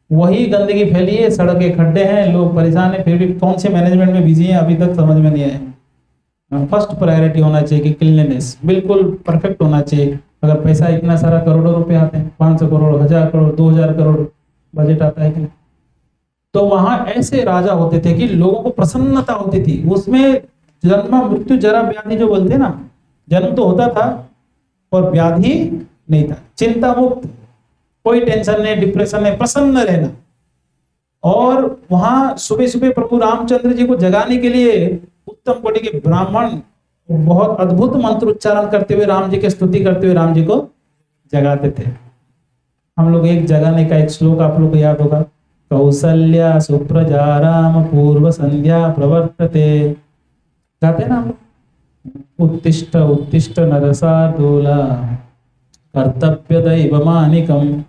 S2: वही गंदगी फैली है, सड़क के खड्डे हैं, लोग परेशान हैं, फिर भी कौन से मैनेजमेंट में बिजी हैं, अभी तक समझ में नहीं आया। फर्स्ट प्रायोरिटी होना चाहिए कि क्लीनलीनेस बिल्कुल परफेक्ट होना चाहिए। अगर पैसा इतना सारा करोड़ों रुपए आते हैं, 500 करोड़, 1000 करोड़, 2000 करोड़ बजट आता है कि नहीं, तो वहां ऐसे राजा होते थे कि लोगों को प्रसन्नता होती थी उसमें। जन्म मृत्यु जरा व्याधि जो बोलते हैं ना, जन्म तो होता था और व्याधि नहीं था, चिंता मुक्त, कोई टेंशन नहीं, डिप्रेशन नहीं, प्रसन्न रहना। और वहां सुबह सुबह प्रभु रामचंद्र जी को जगाने के लिए उत्तम कोटि के ब्राह्मण बहुत अद्भुत मंत्र उच्चारण करते हुए राम जी की स्तुति करते हुए राम जी को जगाते थे। हम लोग एक जगाने का एक श्लोक आप लोग को याद होगा, कौसल्या सुप्रजा राम पूर्व संध्या प्रवर्तते, गाते हैं ना हम लोग, उत्तिष्ठ उत्तिष्ठ नरसार्दूला कर्तव्य दैवमानिकम।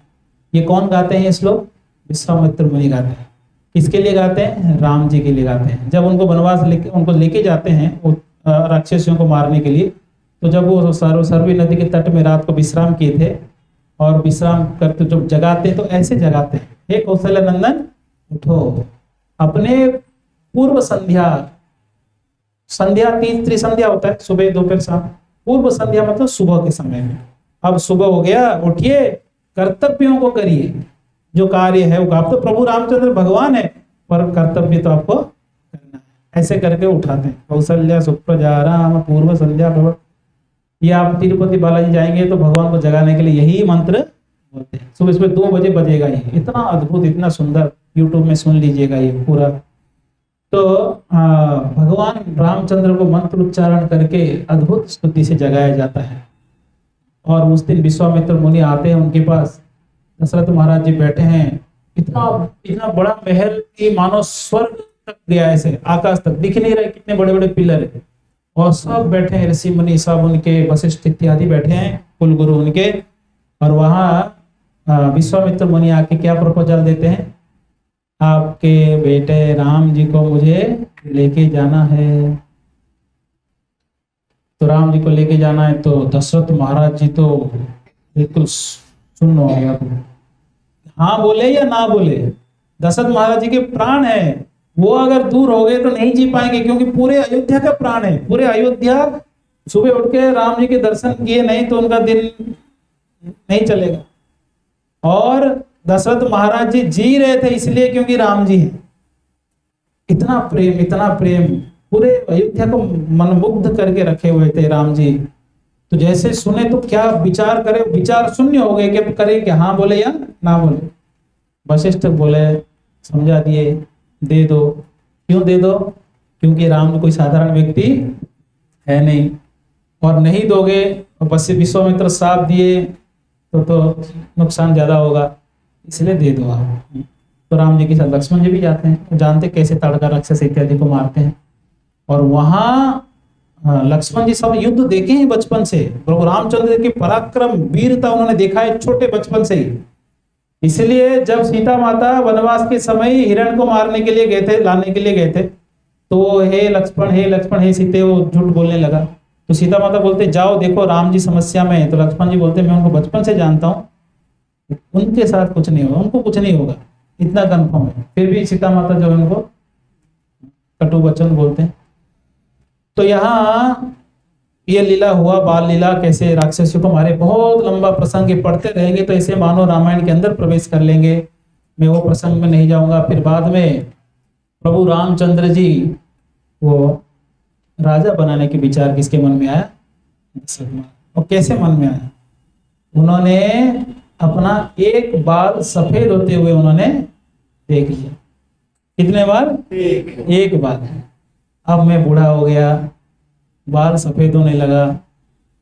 S2: ये कौन गाते हैं ये श्लोक? विश्वामित्र मुनि गाते हैं। किसके लिए गाते हैं? राम जी के लिए गाते हैं। जब उनको वनवास उनको लेके जाते हैं राक्षसियों को मारने के लिए, तो जब वो सरवी नदी के तट में रात को विश्राम किए थे और विश्राम करते जब जगाते तो ऐसे जगाते हैं, हे कौशल्य नंदन उठो, अपने पूर्व संध्या, संध्या त्रिसंध्या होता है, सुबह दोपहर शाम, पूर्व संध्या मतलब सुबह के समय में। अब सुबह हो गया, उठिए, कर्तव्यों को करिए, जो कार्य है वो। आप तो प्रभु रामचंद्र भगवान है पर कर्तव्य तो आपको करना है। ऐसे करके उठाते हैं, कौशल्या सुप्रजा राम पूर्व संध्या प्रवर्त। ये आप तिरुपति बालाजी जाएंगे तो भगवान को जगाने के लिए यही मंत्र बोलते हैं। सुबह सुबह 2 बजे बजेगा ये, इतना अद्भुत, इतना सुंदर, यूट्यूब में सुन लीजिएगा ये पूरा। तो भगवान रामचंद्र को मंत्र उच्चारण करके अद्भुत स्तुति से जगाया जाता है। और उस दिन विश्वामित्र मुनि आते हैं उनके पास, दशरथ महाराज जी बैठे हैं, इतना बड़ा महल की मानो स्वर्ग तक गया, ऐसे आकाश तक दिख नहीं रहे, कितने बड़े बड़े पिलर है। और सब बैठे हैं, ऋषि मुनि सब उनके, वशिष्ठ इत्यादि बैठे हैं, कुलगुरु उनके। और वहां विश्वामित्र मुनि आके क्या प्रपोजल देते हैं, आपके बेटे राम जी को मुझे लेके जाना है। तो राम जी को लेके जाना है तो दशरथ महाराज जी तो बिल्कुल सुन हो गया, हाँ बोले या ना बोले। दशरथ महाराज जी के प्राण है, वो अगर दूर हो गए तो नहीं जी पाएंगे, क्योंकि पूरे अयोध्या का प्राण है। पूरे अयोध्या सुबह उठ के राम जी के दर्शन किए नहीं तो उनका दिन नहीं चलेगा। और दशरथ महाराज जी जी रहे थे इसलिए क्योंकि राम जी हैं। इतना प्रेम, इतना प्रेम, पूरे अयोध्या को मनमुग्ध करके रखे हुए थे राम जी। तो जैसे सुने तो क्या विचार करे, विचार शून्य हो गए कि करे कि हाँ बोले या ना बोले। वशिष्ठ बोले, समझा दिए, दे दो। क्यों दे दो? क्योंकि राम कोई साधारण व्यक्ति है नहीं, और नहीं दोगे और बस विश्वामित्र साथ दिए तो नुकसान ज्यादा होगा, इसलिए दे दो आप। तो राम जी के साथ लक्ष्मण जी भी जाते हैं, जानते कैसे ताड़का राक्षस इत्यादि को मारते हैं। और वहां लक्ष्मण जी सब युद्ध देखे हैं बचपन से, प्रभु रामचंद्र की पराक्रम वीरता उन्होंने देखा है छोटे बचपन से ही। इसलिए जब सीता माता वनवास के समय हिरण को मारने के लिए गए थे, लाने के लिए गए थे, तो हे लक्ष्मण, हे लक्ष्मण, हे सीते, वो झूठ बोलने लगा। तो सीता माता बोलते जाओ देखो राम जी समस्या में है। तो लक्ष्मण जी बोलते मैं उनको बचपन से जानता हूँ, उनके साथ कुछ नहीं होगा, उनको कुछ नहीं होगा, इतना कंफर्म है। फिर भी सीता माता जो उनको कटु वचन बोलते हैं। तो यहाँ ये लीला हुआ, बाल लीला, कैसे राक्षसियों को मारे। बहुत लंबा प्रसंग है, पढ़ते रहेंगे तो ऐसे मानो रामायण के अंदर प्रवेश कर लेंगे। मैं वो प्रसंग में नहीं जाऊंगा। फिर बाद में प्रभु रामचंद्र जी वो राजा बनाने के विचार किसके मन में आया? और कैसे मन में आया? उन्होंने अपना एक बाल सफेद होते हुए उन्होंने देख लिया। कितने बार? एक बार। अब मैं बूढ़ा हो गया, बाल सफेद होने लगा।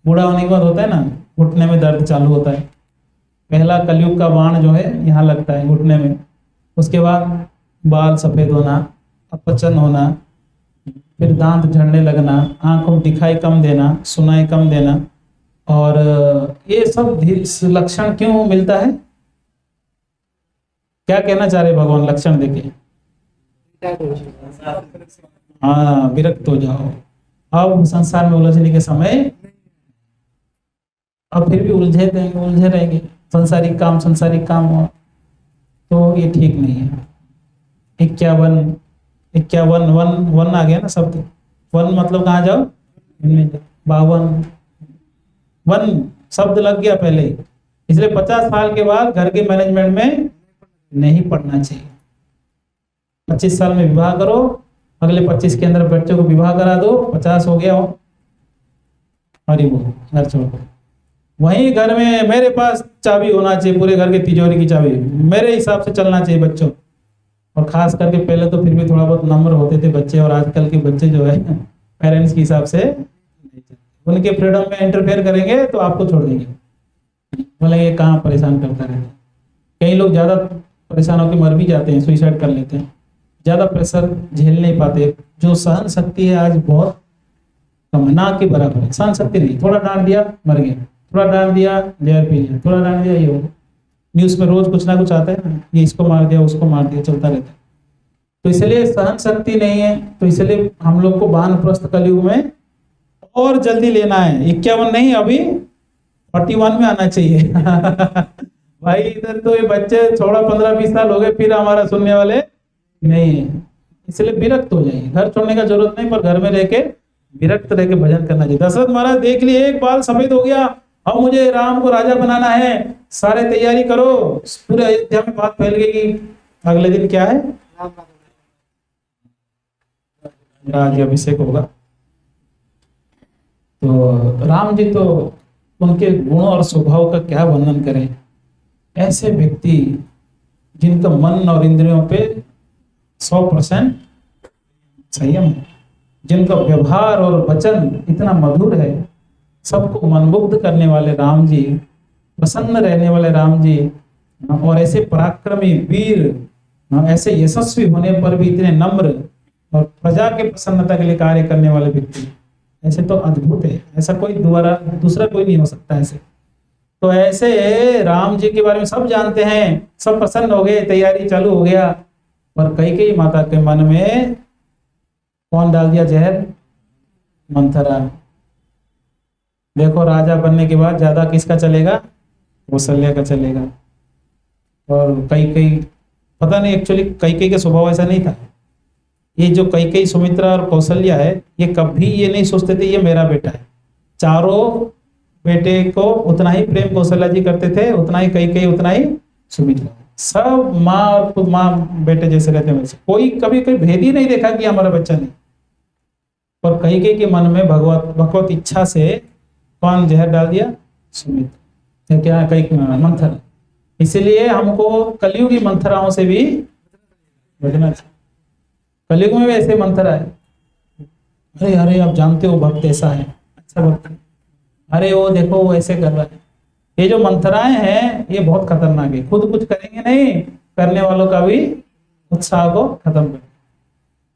S2: बूढ़ा होने के बाद होता है ना, घुटने में दर्द चालू होता है। पहला कलयुग का बाण जो है यहाँ लगता है घुटने में, उसके बाद बाल सफेद होना, अपचन होना, फिर दांत झड़ने लगना, आंखों दिखाई कम देना, सुनाई कम देना। और ये सब लक्षण क्यों मिलता है? क्या कहना चाह रहे भगवान लक्षण देके? हाँ, विरक्त हो जाओ। अब संसार में उलझने के समय, अब फिर भी उलझे रहेंगे, संसारिक काम हो, तो ये ठीक नहीं है। 51 वन आ गया ना शब्द। वन मतलब कहाँ जाओ? इनमें 52 वन शब्द लग गया पहले ही, इसलिए 50 साल के बाद घर के मैनेजमेंट में नहीं पढ़ना चाहिए। 25 साल में विवाह करो, अगले 25 के अंदर बच्चों को विवाह करा दो, 50 हो गया हो, अरे वो घर छोड़ो। वहीं घर में मेरे पास चाबी होना चाहिए, पूरे घर के तिजोरी की चाबी मेरे हिसाब से चलना चाहिए बच्चों। और खास करके पहले तो फिर भी थोड़ा बहुत नम्र होते थे बच्चे, और आजकल के बच्चे जो है पेरेंट्स के हिसाब से उनके फ्रीडम में इंटरफेयर करेंगे तो आपको छोड़ देंगे, बोलेंगे कहाँ परेशान करता रहता है। कई लोग ज़्यादा परेशान होकर मर भी जाते हैं, सुइसाइड कर लेते हैं, ज़्यादा प्रेशर झेल नहीं पाते। जो सहन शक्ति है आज बहुत कम, ना के बराबर है सहन शक्ति नहीं। थोड़ा डांट दिया मर गया, थोड़ा डांट दिया जहर पी लिया, थोड़ा डांट दिया ये हो। न्यूज़ में रोज कुछ ना कुछ आता है ना, ये इसको मार दिया उसको मार दिया, चलता रहता है। तो इसलिए सहन शक्ति नहीं है, तो इसलिए हम लोग को वानप्रस्थ कलयुग में और जल्दी लेना है। 51 नहीं, अभी 41 में आना चाहिए भाई इधर तो ये बच्चे थोड़ा 15-20 साल हो गए, फिर हमारा सुनने वाले नहीं है। इसलिए विरक्त हो जाइए, घर छोड़ने का जरूरत नहीं, पर घर में रह के विरक्त रह के भजन करना चाहिए। दशरथ महाराज देख लिए एक बाल सफेद हो गया, अब मुझे राम को राजा बनाना है, सारे तैयारी करो। पूरे अयोध्या में बात फैल गई कि अगले दिन क्या है, राज्याभिषेक होगा। तो राम जी तो उनके गुणों और स्वभाव का क्या वर्णन करें। ऐसे व्यक्ति जिनका मन और इंद्रियों पे 100% संयम है, जिनका व्यवहार और वचन इतना मधुर है, सबको मनमुग्ध करने वाले राम जी, प्रसन्न रहने वाले राम जी, और ऐसे पराक्रमी वीर, ऐसे यशस्वी होने पर भी इतने नम्र और प्रजा के प्रसन्नता के लिए कार्य करने वाले व्यक्ति, ऐसे तो अद्भुत है। ऐसा कोई दूसरा कोई नहीं हो सकता ऐसे। तो ऐसे राम जी के बारे में सब जानते हैं, सब प्रसन्न हो गए, तैयारी चालू हो गया। पर कैकेयी माता के मन में कौन डाल दिया जहर, मंथरा। देखो राजा बनने के बाद ज्यादा किसका चलेगा, कौशल्या का चलेगा। और कैकेयी पता नहीं, एक्चुअली कैकेयी का स्वभाव ऐसा नहीं था। ये जो कैकेयी, सुमित्रा और कौशल्या है, ये कभी ये नहीं सोचते थे ये मेरा बेटा है। चारों बेटे को उतना ही प्रेम कौशल्या जी करते थे, उतना ही कैकेयी, उतना ही सुमित्रा। सब माँ और खुद माँ बेटे जैसे रहते हैं, कोई कभी कोई भेद ही नहीं देखा कि हमारा बच्चा नहीं। और कैकेयी के मन में भगवत इच्छा से कौन जहर डाल दिया, सुमित्रा, क्या कई मंथरा। इसलिए हमको कलयुगी मंथराओं से भी बचना चाहिए। कलयुग में भी ऐसे मंथरा है, अरे अरे आप जानते हो भक्त ऐसा है, अच्छा भक्त, अरे वो देखो वो ऐसे कर रहा है। ये जो मंथराएं हैं ये बहुत खतरनाक है, खुद कुछ करेंगे नहीं, करने वालों का भी उत्साह को खत्म कर,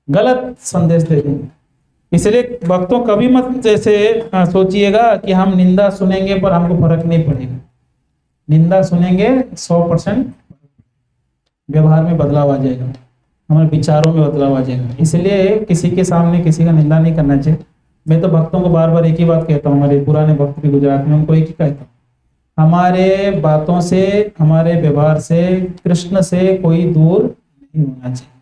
S2: गलत संदेश दे देंगे। इसलिए भक्तों कभी मत जैसे सोचिएगा कि हम निंदा सुनेंगे पर हमको फर्क नहीं पड़ेगा। निंदा सुनेंगे 100% व्यवहार में बदलाव आ जाएगा, हमारे विचारों में बदलाव आ जाएगा। इसलिए किसी के सामने किसी का निंदा नहीं करना चाहिए। मैं तो भक्तों को बार बार एक ही बात कहता हूँ, हमारे पुराने भक्त भी गुजरात में, उनको एक ही कहता हूँ, हमारे बातों से, हमारे व्यवहार से कृष्ण से कोई दूर नहीं होना चाहिए,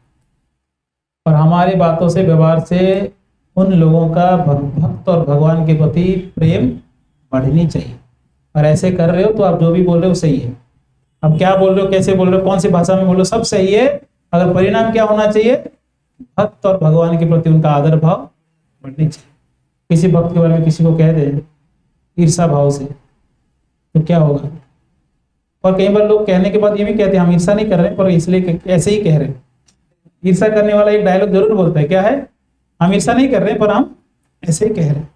S2: और हमारी बातों से, व्यवहार से उन लोगों का भक्त और भगवान के प्रति प्रेम बढ़नी चाहिए। और ऐसे कर रहे हो तो आप जो भी बोल रहे हो सही है। अब क्या बोल रहे हो, कैसे बोल रहे हो, कौन सी भाषा में बोल रहे हो, सब सही है। अगर परिणाम क्या होना चाहिए, भक्त और भगवान के प्रति उनका आदर भाव बढ़नी चाहिए। किसी भक्त के बारे में किसी को कह दे ईर्षा भाव से तो क्या होगा। और कई बार लोग कहने के बाद ये भी कहते हैं हम ईर्षा नहीं कर रहे, पर इसलिए ऐसे ही कह रहे हैं। ईर्षा करने वाला एक डायलॉग जरूर बोलता है, क्या है, हम ईर्षा नहीं कर रहे पर हम ऐसे ही कह रहे हैं।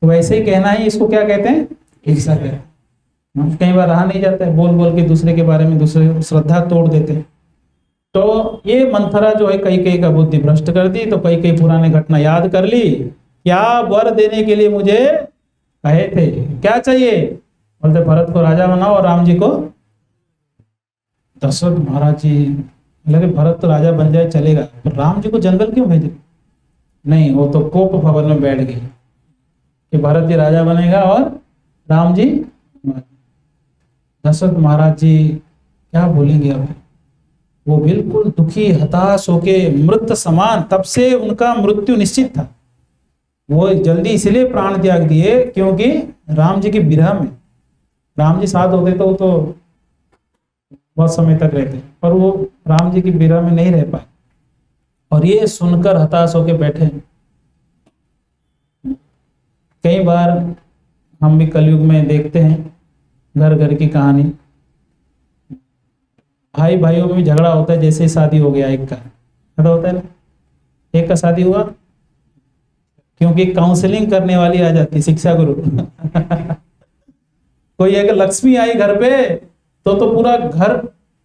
S2: तो वैसे ही कहना ही इसको क्या कहते हैं, ईर्षा कहते हैं। कई बार रहा नहीं जाता है, बोल बोल के दूसरे के बारे में दूसरे श्रद्धा तोड़ देते हैं। तो ये मंथरा जो है कैकेयी का बुद्धि भ्रष्ट कर दी। तो कैकेयी पुरानी घटना याद कर ली, क्या वर देने के लिए मुझे कहे थे, क्या चाहिए, बोलते भरत को राजा बनाओ और राम जी को। दशरथ महाराज जी लगे भरत तो राजा बन जाए चलेगा, पर राम जी को जंगल क्यों भेजे, नहीं वो तो कोप भवन में बैठ गए कि भरत जी राजा बनेगा और राम जी। दशरथ महाराज जी क्या बोलेंगे अब, वो बिल्कुल दुखी हताश होके मृत समान, तब से उनका मृत्यु निश्चित था। वो जल्दी इसलिए प्राण त्याग दिए क्योंकि राम जी की विरह में, राम जी साथ होते तो बहुत समय तक रहते, पर वो राम जी की विरह में नहीं रह पाए और ये सुनकर हताश होकर बैठे। कई बार हम भी कलयुग में देखते हैं घर घर की कहानी, भाई भाइयों में भी झगड़ा होता है। जैसे शादी हो गया, एक का ऐसा होता है ना, एक का शादी हुआ क्योंकि काउंसलिंग करने वाली आ जाती, शिक्षा गुरु कोई एक लक्ष्मी आई घर पे तो पूरा घर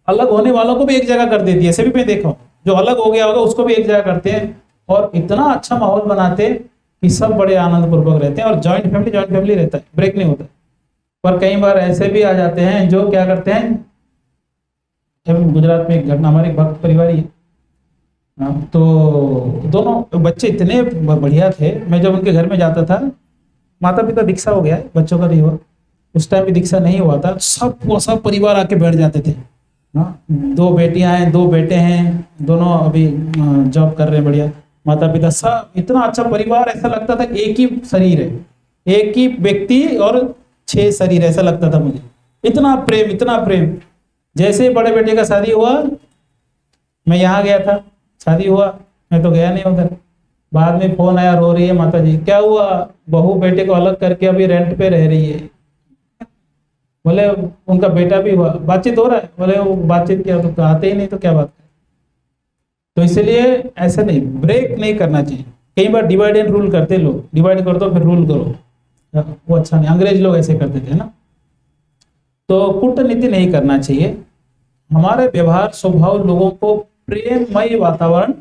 S2: अलग होने वालों को भी एक जगह कर देती है। ऐसे भी मैं देखा हूं, जो अलग हो गया होगा उसको भी एक जगह करते हैं और इतना अच्छा माहौल बनाते हैं कि सब बड़े आनंद पूर्वक रहते हैं। और जॉइंट फैमिली रहता है, ब्रेक नहीं होता। पर कई बार ऐसे भी आ जाते हैं जो क्या करते हैं, जब गुजरात में एक घटना, हमारे एक भक्त परिवार ही है, तो दोनों बच्चे इतने बढ़िया थे, मैं जब उनके घर में जाता था, माता पिता दीक्षा हो गया है, बच्चों का नहीं हुआ, उस टाइम भी दीक्षा नहीं हुआ था, सब परिवार आके बैठ जाते थे। हाँ, 2 बेटियां हैं, 2 बेटे हैं, दोनों अभी जॉब कर रहे हैं, बढ़िया माता पिता, सब इतना अच्छा परिवार, ऐसा लगता था एक ही शरीर है, एक ही व्यक्ति और 6 शरीर, ऐसा लगता था मुझे। इतना प्रेम, इतना प्रेम। जैसे बड़े बेटे का शादी हुआ, मैं यहाँ गया था, शादी हुआ, मैं तो गया नहीं उधर। बाद में फोन आया, रो रही है माता जी, क्या हुआ, बहू बेटे को अलग करके अभी रेंट पे रह रही है। बोले उनका बेटा भी हुआ, बातचीत हो रहा है, बोले वो बातचीत किया तो आते ही नहीं तो क्या बात है। तो इसलिए ऐसे नहीं, ब्रेक नहीं करना चाहिए। कई बार डिवाइड एंड रूल करते लोग, डिवाइड कर दो फिर रूल करो, वो अच्छा नहीं। अंग्रेज लोग ऐसे करते थे ना। तो कूटनीति नहीं करना चाहिए। हमारे व्यवहार स्वभाव लोगों को प्रेममय वातावरण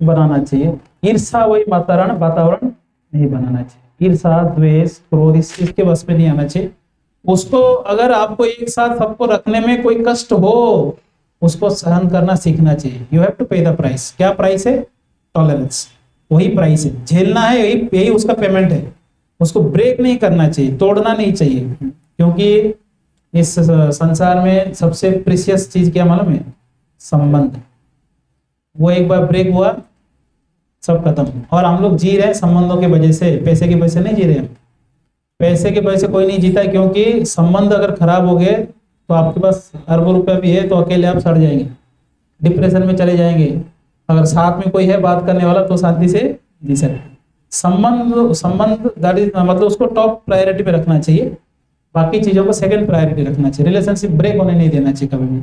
S2: बनाना चाहिए, ईर्ष्यामय वातावरण नहीं बनाना चाहिए। ईर्ष्या, द्वेष, क्रोध इसके बस में नहीं आना चाहिए। उसको अगर आपको एक साथ सबको रखने में कोई कष्ट हो, उसको सहन करना सीखना चाहिए। यू हैव टू पे द प्राइस। क्या प्राइस है? टॉलरेंस, वही प्राइस है, झेलना है, यही उसका पेमेंट है। उसको ब्रेक नहीं करना चाहिए, तोड़ना नहीं चाहिए, क्योंकि इस संसार में सबसे प्रीशियस चीज क्या मालूम है? संबंध। वो एक बार ब्रेक हुआ, सब खत्म। और हम लोग जी रहे हैं संबंधों की वजह से, पैसे की वजह से नहीं जी रहे हैं। पैसे की वजह से कोई नहीं जीता, क्योंकि संबंध अगर खराब हो गए तो आपके पास अरबों रुपए भी है तो अकेले आप सड़ जाएंगे, डिप्रेशन में चले जाएंगे। अगर साथ में कोई है बात करने वाला तो शांति से जी सकते। संबंध दैट इज मतलब उसको टॉप प्रायोरिटी पे रखना चाहिए, बाकी चीजों को सेकंड प्रायोरिटी रखना चाहिए। रिलेशनशिप ब्रेक होने नहीं देना चाहिए कभी भी।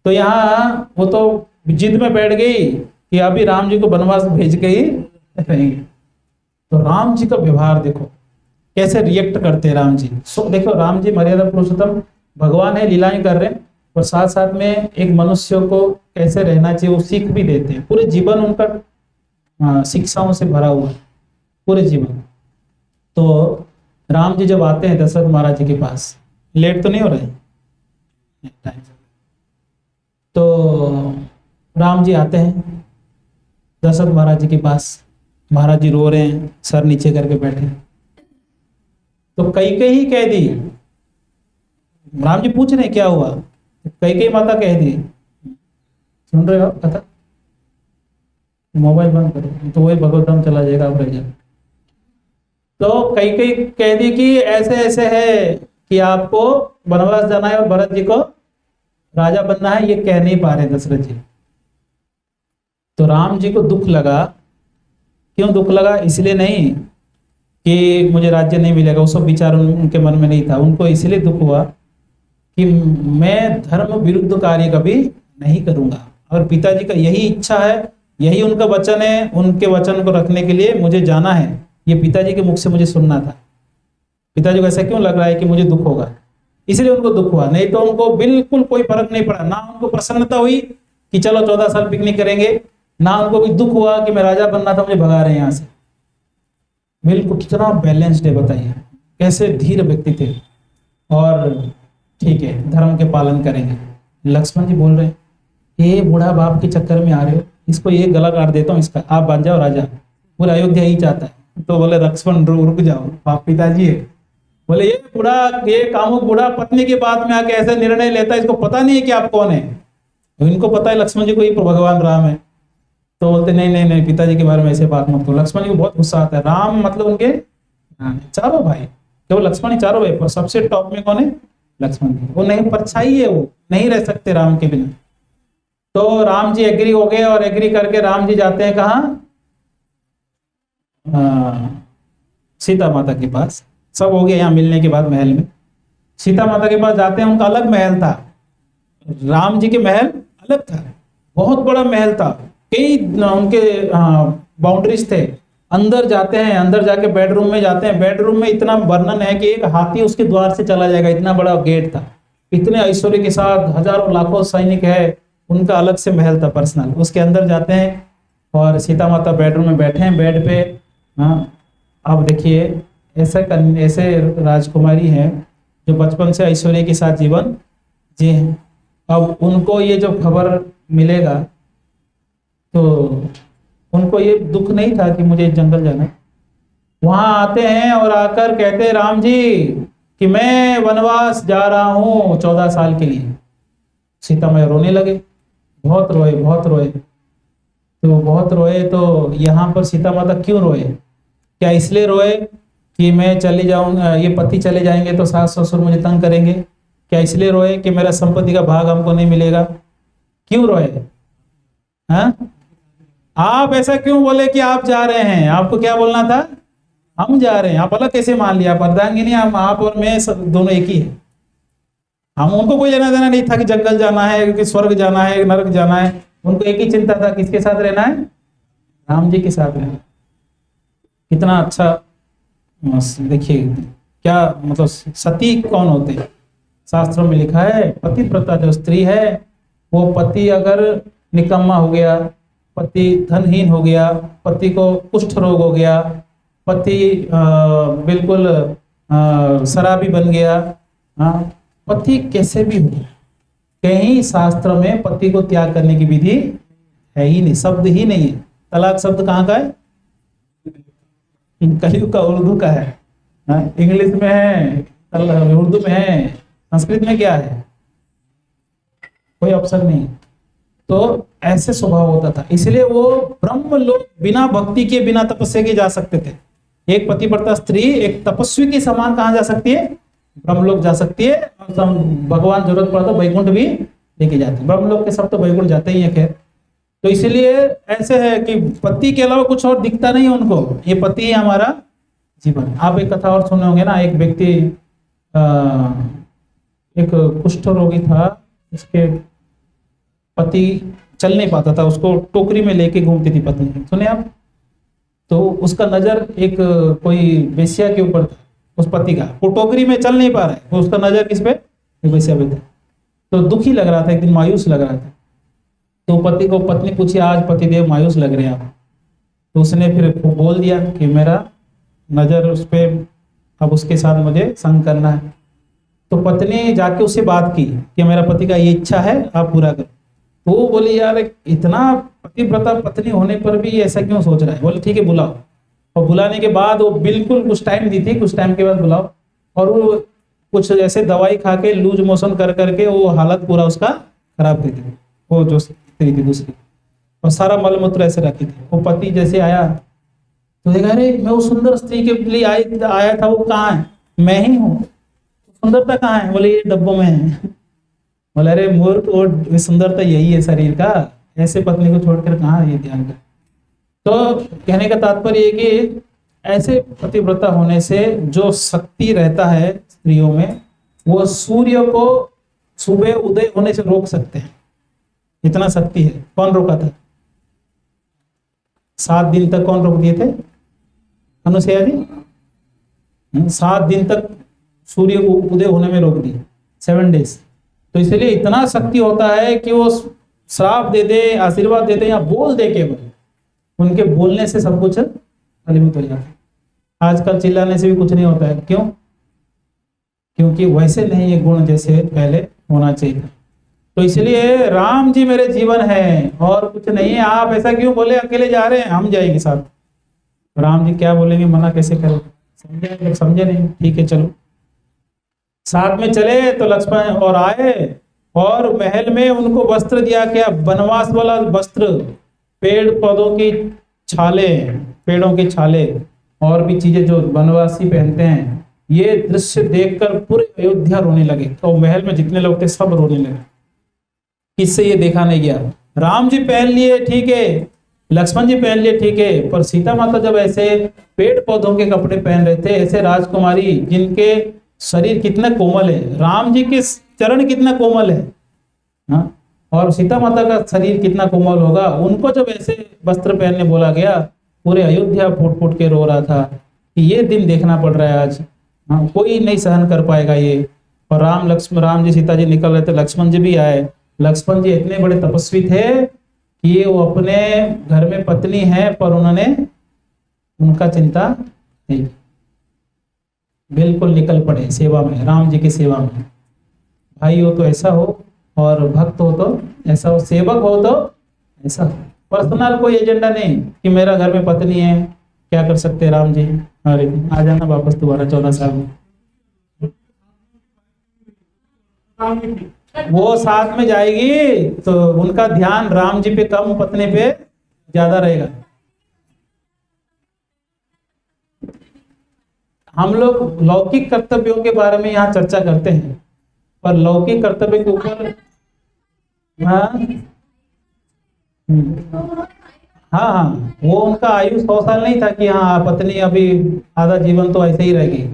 S2: तो यहाँ वो तो जिद में बैठ गई कि अभी राम जी को वनवास भेज के ही रहेंगे। तो राम जी का व्यवहार देखो कैसे रिएक्ट करते हैं राम जी। देखो राम जी मर्यादा पुरुषोत्तम भगवान है, लीलाएं कर रहे हैं, और साथ साथ में एक मनुष्य को कैसे रहना चाहिए वो सीख भी देते हैं। पूरे जीवन उनका शिक्षाओं से भरा हुआ है, पूरे जीवन। तो राम जी जब आते हैं दशरथ महाराज जी के पास, लेट तो नहीं हो रहे टाइम, तो राम जी आते हैं दशरथ महाराज जी के पास। महाराज जी रो रहे हैं, सर नीचे करके बैठे। तो कैकेयी कह दी, राम जी पूछ रहे हैं क्या हुआ, कैकेयी माता कह दी, सुन रहे हो कथा? मोबाइल बंद करो तो वही भगवत धाम चला जाएगा, आप रह जाए। तो कैकेयी कह दी कि ऐसे ऐसे है कि आपको वनवास जाना है और भरत जी को राजा बनना है, ये कह नहीं पा रहे दशरथ जी। तो राम जी को दुख लगा। क्यों दुख लगा? इसलिए नहीं कि मुझे राज्य नहीं मिलेगा, वो सब विचार उनके मन में नहीं था। उनको इसलिए दुख हुआ कि मैं धर्म विरुद्ध कार्य कभी नहीं करूंगा, और पिताजी का यही इच्छा है, यही उनका वचन है, उनके वचन को रखने के लिए मुझे जाना है। ये पिताजी के मुख से मुझे सुनना था। पिताजी को ऐसा क्यों लग रहा है कि मुझे दुख होगा, इसलिए उनको दुख हुआ। नहीं तो उनको बिल्कुल कोई फर्क नहीं पड़ा। ना उनको प्रसन्नता हुई कि चलो 14 साल पिकनिक करेंगे, ना उनको भी दुख हुआ कि मैं राजा बनना था, मुझे भगा रहे हैं यहाँ से। बिल्कुल कितना बैलेंस्ड है, बताइए कैसे धीर व्यक्ति थे। और ठीक है, धर्म के पालन करेंगे। लक्ष्मण जी बोल रहे हैं, ये बूढ़ा बाप के चक्कर में आ रहे हो, इसको ये गला काट देता हूँ इसका, आप बन जाओ राजा। पूरा अयोध्या ही चाहता है। तो बोले लक्ष्मण रुक जाओ, बाप पिताजी है। बोले ये बूढ़ा, ये कामुक बूढ़ा पत्नी के बाद में आके ऐसे निर्णय लेता है, इसको पता नहीं है कि आप कौन है। इनको पता है लक्ष्मण जी को ये भगवान राम है। तो बोलते नहीं नहीं नहीं, पिताजी के बारे में ऐसे बात मत करो। लक्ष्मण जी को बहुत गुस्सा आता है। राम मतलब उनके चारों भाई, केवल लक्ष्मण ही चारों भाई, पर सबसे टॉप में कौन है? लक्ष्मण जी। वो नहीं, परछाई है, वो नहीं रह सकते राम के बिना। तो राम जी एग्री हो गए, और एग्री करके राम जी जाते हैं कहाँ? सीता माता के पास। सब हो गया यहाँ मिलने के बाद महल में। सीता माता के पास जाते हैं, उनका अलग महल था, राम जी के महल अलग था, बहुत बड़ा महल था, कई उनके बाउंड्रीज थे। अंदर जाते हैं, अंदर जाके बेडरूम में जाते हैं। बेडरूम में इतना वर्णन है कि एक हाथी उसके द्वार से चला जाएगा, इतना बड़ा गेट था। इतने ऐश्वर्य के साथ हजारों लाखों सैनिक है, उनका अलग से महल था पर्सनल। उसके अंदर जाते हैं और सीता माता बेडरूम में बैठे हैं बेड पे। अब देखिए, ऐसे राजकुमारी हैं जो बचपन से ऐश्वर्य के साथ जीवन जी हैं। अब उनको ये जो खबर मिलेगा तो उनको ये दुख नहीं था कि मुझे जंगल जाना है। वहां आते हैं और आकर कहते हैं राम जी कि मैं वनवास जा रहा हूं 14 साल के लिए। सीता मैया रोने लगे, बहुत रोए, बहुत रोए। तो बहुत रोए तो यहाँ पर सीता माता क्यों रोए? क्या इसलिए रोए कि मैं चली जाऊंगा, ये पति चले जाएंगे तो सास ससुर मुझे तंग करेंगे? क्या इसलिए रोए कि मेरा संपत्ति का भाग हमको नहीं मिलेगा? क्यों रोए? हाँ, आप ऐसा क्यों बोले कि आप जा रहे हैं? आपको क्या बोलना था? हम जा रहे हैं। आप अलग कैसे मान लिया? आप अर्धांगिनी, हम आप और मैं दोनों एक ही है। हम, उनको कोई लेना देना नहीं था कि जंगल जाना है कि स्वर्ग जाना है नरक जाना है। उनको एक ही चिंता था, किसके साथ रहना है? राम जी के साथ रहना। कितना अच्छा। देखिए क्या मतलब, सती कौन होते हैं? शास्त्रों में लिखा है पतिव्रता जो स्त्री है, वो पति अगर निकम्मा हो गया, पति धनहीन हो गया, पति को कुष्ठ रोग हो गया, पति बिल्कुल शराबी बन गया, पति कैसे भी हो, कहीं शास्त्र में पति को त्याग करने की विधि है ही नहीं, शब्द ही नहीं है। तलाक शब्द कहाँ का है? कलयुग का, उर्दू का है। इंग्लिश में है, उर्दू में है, संस्कृत में क्या है? कोई ऑप्शन नहीं। तो ऐसे स्वभाव होता था, इसलिए वो ब्रह्म लोग बिना भक्ति के, बिना तपस्या के जा सकते थे। एक पतिव्रता स्त्री एक तपस्वी के समान कहाँ जा सकती है? ब्रह्मलोक जा सकती है। और भगवान जरूरत पड़ा तो वैकुंठ भी लेके जाते हैं। ब्रह्मलोक के सब तो वैकुंठ जाते ही है खैर। तो इसलिए ऐसे है कि पति के अलावा कुछ और दिखता नहीं है उनको, ये पति है हमारा जीवन। आप एक कथा और सुने होंगे ना, एक व्यक्ति एक कुष्ठ रोगी था, उसके पति चल नहीं पाता था, उसको टोकरी में लेके घूमती थी पत्नी, सुने आप? तो उसका नजर एक कोई वेश्या के ऊपर था, उस पति का। वो टोकरी में चल नहीं पा रहा है, तो उसका नजर किस पे? वेश्या पे था। तो दुखी लग रहा था, एक दिन मायूस लग रहा था। तो पति को पत्नी पूछी, आज पतिदेव मायूस लग रहे हैं आप? तो उसने फिर बोल दिया कि मेरा नजर उस पे, अब उसके साथ मुझे संग करना है। तो पत्नी जाके उससे बात की कि मेरा पति का ये इच्छा है, आप पूरा करो। तो वो बोली, यार इतना पतिव्रता पत्नी होने पर भी ऐसा क्यों सोच रहा है? बोले ठीक है बुलाओ। और बुलाने के बाद वो बिल्कुल कुछ टाइम दी थी, कुछ टाइम के बाद बुलाओ। और वो कुछ ऐसे दवाई खा के लूज मोशन कर करके वो हालत पूरा उसका खराब कर दी, वो जो स्त्री थी दूसरी, और सारा मलमूत्र ऐसे रखी थी। वो पति जैसे आया तो देखा, अरे मैं वो सुंदर स्त्री के लिए आया था, वो कहाँ है? मैं ही हूँ। सुंदरता कहाँ है? बोले ये डब्बों में है। बोले अरे मूर्ख, वो सुंदरता यही है शरीर का, ऐसे पत्नी को छोड़कर कहाँ ये ध्यान कर। तो कहने का तात्पर्य है कि ऐसे पतिव्रता होने से जो शक्ति रहता है स्त्रियों में, वो सूर्य को सुबह उदय होने से रोक सकते हैं, इतना शक्ति है। कौन रोका था? 7 दिन तक कौन रोक दिए थे? अनुसैया जी 7 दिन तक सूर्य को उदय होने में रोक दिए, 7 डेज। तो इसलिए इतना शक्ति होता है कि वो श्राप दे दे, आशीर्वाद दे दे, या बोल दे, केवल उनके बोलने से सब कुछ फलीभूत हो जाता है। आजकल चिल्लाने से भी कुछ नहीं होता है। क्यों? क्योंकि वैसे नहीं ये गुण जैसे पहले होना चाहिए। तो इसलिए राम जी मेरे जीवन है और कुछ नहीं है। आप ऐसा क्यों बोले अकेले जा रहे हैं? हम जाएंगे साथ। राम जी क्या बोलेंगे, मना कैसे करें? समझे? समझे नहीं? ठीक है चलो। साथ में चले तो लक्ष्मण और आए, और महल में उनको वस्त्र दिया, क्या? वनवास वाला वस्त्र, पेड़ पौधों की छालें, पेड़ों की छालें और भी चीजें जो वनवासी पहनते हैं, ये दृश्य देखकर पूरे अयोध्या रोने लगे। तो महल में जितने लोग थे सब रोने लगे। किससे ये देखा नहीं गया? राम जी पहन लिए ठीक है, लक्ष्मण जी पहन लिए ठीक है, पर सीता माता जब ऐसे पेड़ पौधों के कपड़े पहन रहे थे, ऐसे राजकुमारी जिनके शरीर कितना कोमल है, राम जी के चरण कितना कोमल है, हाँ, और सीता माता का शरीर कितना कोमल होगा, उनको जब ऐसे वस्त्र पहनने बोला गया, पूरे अयोध्या फूट फूट के रो रहा था कि ये दिन देखना पड़ रहा है आज। हाँ, कोई नहीं सहन कर पाएगा ये। और राम जी सीता जी निकल रहे थे, लक्ष्मण जी भी आए। लक्ष्मण जी इतने बड़े तपस्वी थे कि वो अपने घर में पत्नी है, पर उन्होंने उनका चिंता नहीं, बिल्कुल निकल पड़े सेवा में, राम जी की सेवा में। भाई हो तो ऐसा हो, और भक्त हो तो ऐसा हो, सेवक हो तो ऐसा हो। पर्सनल कोई एजेंडा नहीं कि मेरा घर में पत्नी है, क्या कर सकते हैं राम जी, अरे आ जाना वापस दोबारा 14 साल में। वो साथ में जाएगी तो उनका ध्यान राम जी पे कम, पत्नी पे ज्यादा रहेगा। हम लोग लौकिक कर्तव्यों के बारे में यहाँ चर्चा करते हैं, पर लौकिक कर्तव्य के ऊपर हाँ हाँ, वो उनका आयु 100 साल नहीं था कि हाँ पत्नी अभी आधा जीवन तो ऐसे ही रह गई।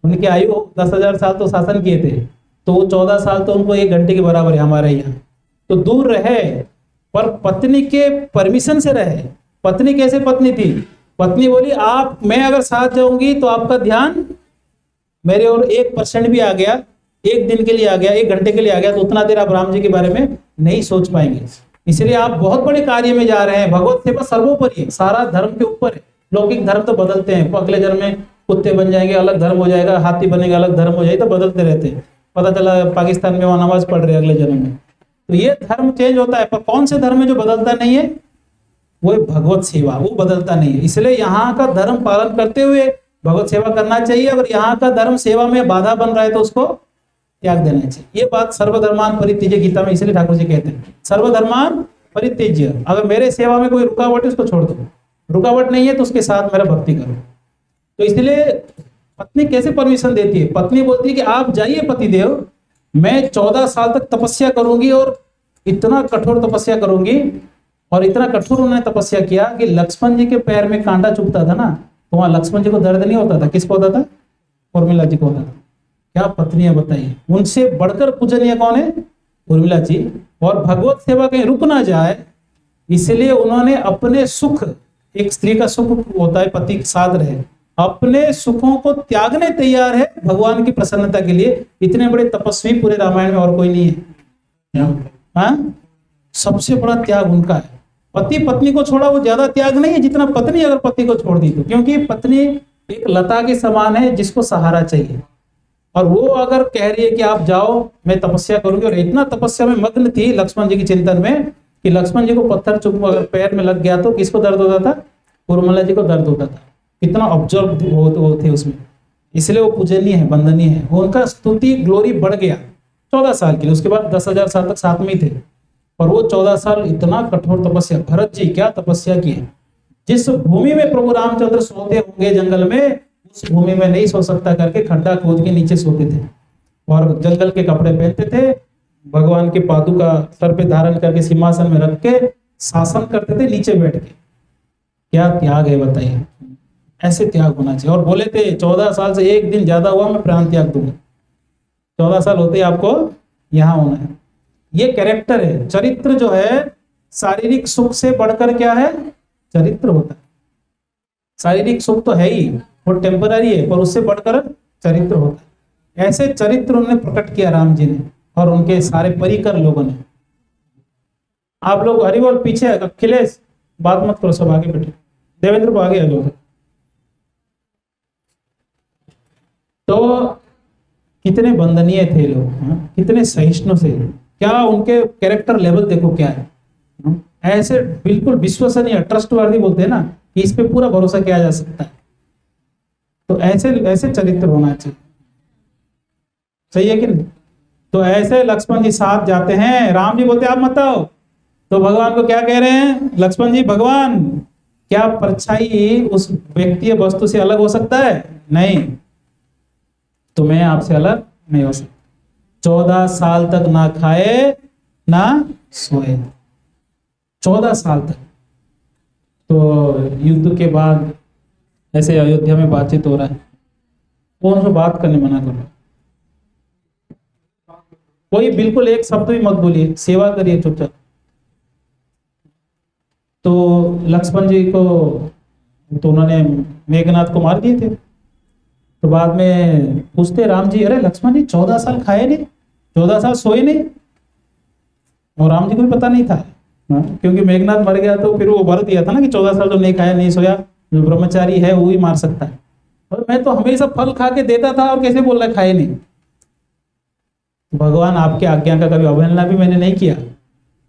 S2: उनकी आयु 10,000 साल तो शासन किए थे, तो वो 14 साल तो उनको 1 घंटे के बराबर है हमारे यहाँ। तो दूर रहे, पर पत्नी के परमिशन से रहे। पत्नी कैसे पत्नी थी? पत्नी बोली आप, मैं अगर साथ जाऊंगी तो आपका ध्यान मेरे और 1% भी आ गया, 1 दिन के लिए आ गया, 1 घंटे के लिए आ गया, तो उतना देर आप राम जी के बारे में नहीं सोच पाएंगे। इसलिए आप बहुत बड़े कार्य में जा रहे हैं। भगवत सेवा सर्वोपरि है, सारा धर्म के ऊपर है। लौकिक धर्म तो बदलते हैं, अगले जन्म में कुत्ते बन जाएंगे, अलग धर्म हो जाएगा, हाथी बनेगा, अलग धर्म हो जाएगा, तो बदलते रहते हैं। पता चला पाकिस्तान में वहां नमाज पढ़ रहे अगले जन्म में। तो ये धर्म चेंज होता है, पर कौन से धर्म में जो बदलता नहीं है? वो भगवत सेवा, वो बदलता नहीं है। इसलिए यहाँ का धर्म पालन करते हुए भगवत सेवा करना चाहिए। अगर यहाँ का धर्म सेवा में बाधा बन रहा है तो उसको त्याग देना चाहिए। ये बात सर्वधर्मान परित्यज्य गीता में इसलिए ठाकुर जी कहते हैं, सर्वधर्मान परित्यज्य। अगर मेरे सेवा में कोई रुकावट है उसको छोड़ दो, रुकावट नहीं है तो उसके साथ मेरा भक्ति करो। तो इसलिए पत्नी कैसे परमिशन देती है? पत्नी बोलती है कि आप जाइए पतिदेव, मैं 14 साल तक तपस्या करूंगी, और इतना कठोर तपस्या करूंगी। और इतना कठोर उन्होंने तपस्या किया कि लक्ष्मण जी के पैर में कांटा चुभता था ना, तो वहां लक्ष्मण जी को दर्द नहीं होता था, किसको होता था? उर्मिला जी को होता था। क्या पत्नी है बताइए, उनसे बढ़कर पूजनीय कौन है? उर्मिला जी। और भगवत सेवा कहीं रुक ना जाए, इसलिए उन्होंने अपने सुख, एक स्त्री का सुख होता है पति के साथ रहे, अपने सुखों को त्यागने तैयार है भगवान की प्रसन्नता के लिए। इतने बड़े तपस्वी पूरे रामायण में और कोई नहीं है। हाँ, सबसे बड़ा त्याग उनका है। पति पत्नी को छोड़ा वो ज्यादा त्याग नहीं है जितना पत्नी अगर पति को छोड़ दी तो, क्योंकि पत्नी एक लता के समान है जिसको सहारा चाहिए। और वो अगर कह रही है कि आप जाओ मैं तपस्या करूंगी, और इतना तपस्या में मग्न थी लक्ष्मण जी के चिंतन में कि लक्ष्मण जी को पत्थर चुप अगर पैर में लग गया तो किसको दर्द होता था? उर्मिला जी को दर्द होता था। कितना ऑब्जर्व थे उसमें, इसलिए वो पूजनीय है, वंदनीय है। उनका स्तुति ग्लोरी बढ़ गया 14 साल के लिए। उसके बाद 10,000 साल तक साथ में ही थे, और वो 14 साल इतना कठोर तपस्या। भरत जी क्या तपस्या की है। जिस भूमि में प्रभु रामचंद्र सोते होंगे जंगल में, उस भूमि में नहीं सो सकता करके खड्डा खोद के नीचे सोते थे, और जंगल के कपड़े पहनते थे, भगवान के पादुका सर पे धारण करके सिंहासन में रख के शासन करते थे नीचे बैठ के। क्या त्याग है बताइए। ऐसे त्याग होना चाहिए। और बोले थे 14 साल से 1 दिन ज्यादा हुआ मैं प्राण त्याग दूंगा। 14 साल होते ही आपको यहाँ होना है। ये कैरेक्टर है। चरित्र जो है शारीरिक सुख से बढ़कर क्या है? चरित्र होता है। शारीरिक सुख तो है ही, वो टेम्पररी है, पर उससे बढ़कर चरित्र होता है। ऐसे चरित्र उन्होंने प्रकट किया राम जी ने, और उनके सारे परिकर लोगों ने। आप लोग हरिबोल पीछे, अखिलेश बात मत करो, सब आगे बैठे। देवेंद्र आगे आ लोग। तो कितने वंदनीय थे लोग, कितने सहिष्णु थे। क्या उनके कैरेक्टर लेवल देखो क्या है। ऐसे बिल्कुल विश्वसनीय, ट्रस्टवर्दी बोलते हैं ना, कि इस पे पूरा भरोसा किया जा सकता है। तो ऐसे चरित्र होना चाहिए। सही है कि नहीं? तो ऐसे लक्ष्मण जी साथ जाते हैं, राम जी बोलते आप मत आओ, तो भगवान को क्या कह रहे हैं लक्ष्मण जी, भगवान क्या परछाई उस व्यक्ति या वस्तु से अलग हो सकता है? नहीं, तो मैं आपसे अलग नहीं हो सकता। 14 साल तक ना खाए ना सोए, 14 साल तक। तो युद्ध के बाद ऐसे अयोध्या में बातचीत हो रहा है, कौन सा बात करने मना करो, कोई बिल्कुल एक शब्द भी मत बोलिए, सेवा करिए चुपचाप। तो लक्ष्मण जी को तो उन्होंने मेघनाथ को मार दिए थे। तो बाद में पूछते राम जी, अरे लक्ष्मण जी 14 साल खाए नहीं, 14 साल सोए नहीं? और राम जी को भी पता नहीं था, क्योंकि मेघनाथ मर गया तो फिर वो वर दिया था ना कि 14 साल जो नहीं खाया नहीं सोया, जो ब्रह्मचारी है वो ही मार सकता है। और मैं तो हमेशा फल खा के देता था और कैसे बोल रहा है खाए नहीं? भगवान आपके आज्ञा का कभी अवहेलना भी मैंने नहीं किया।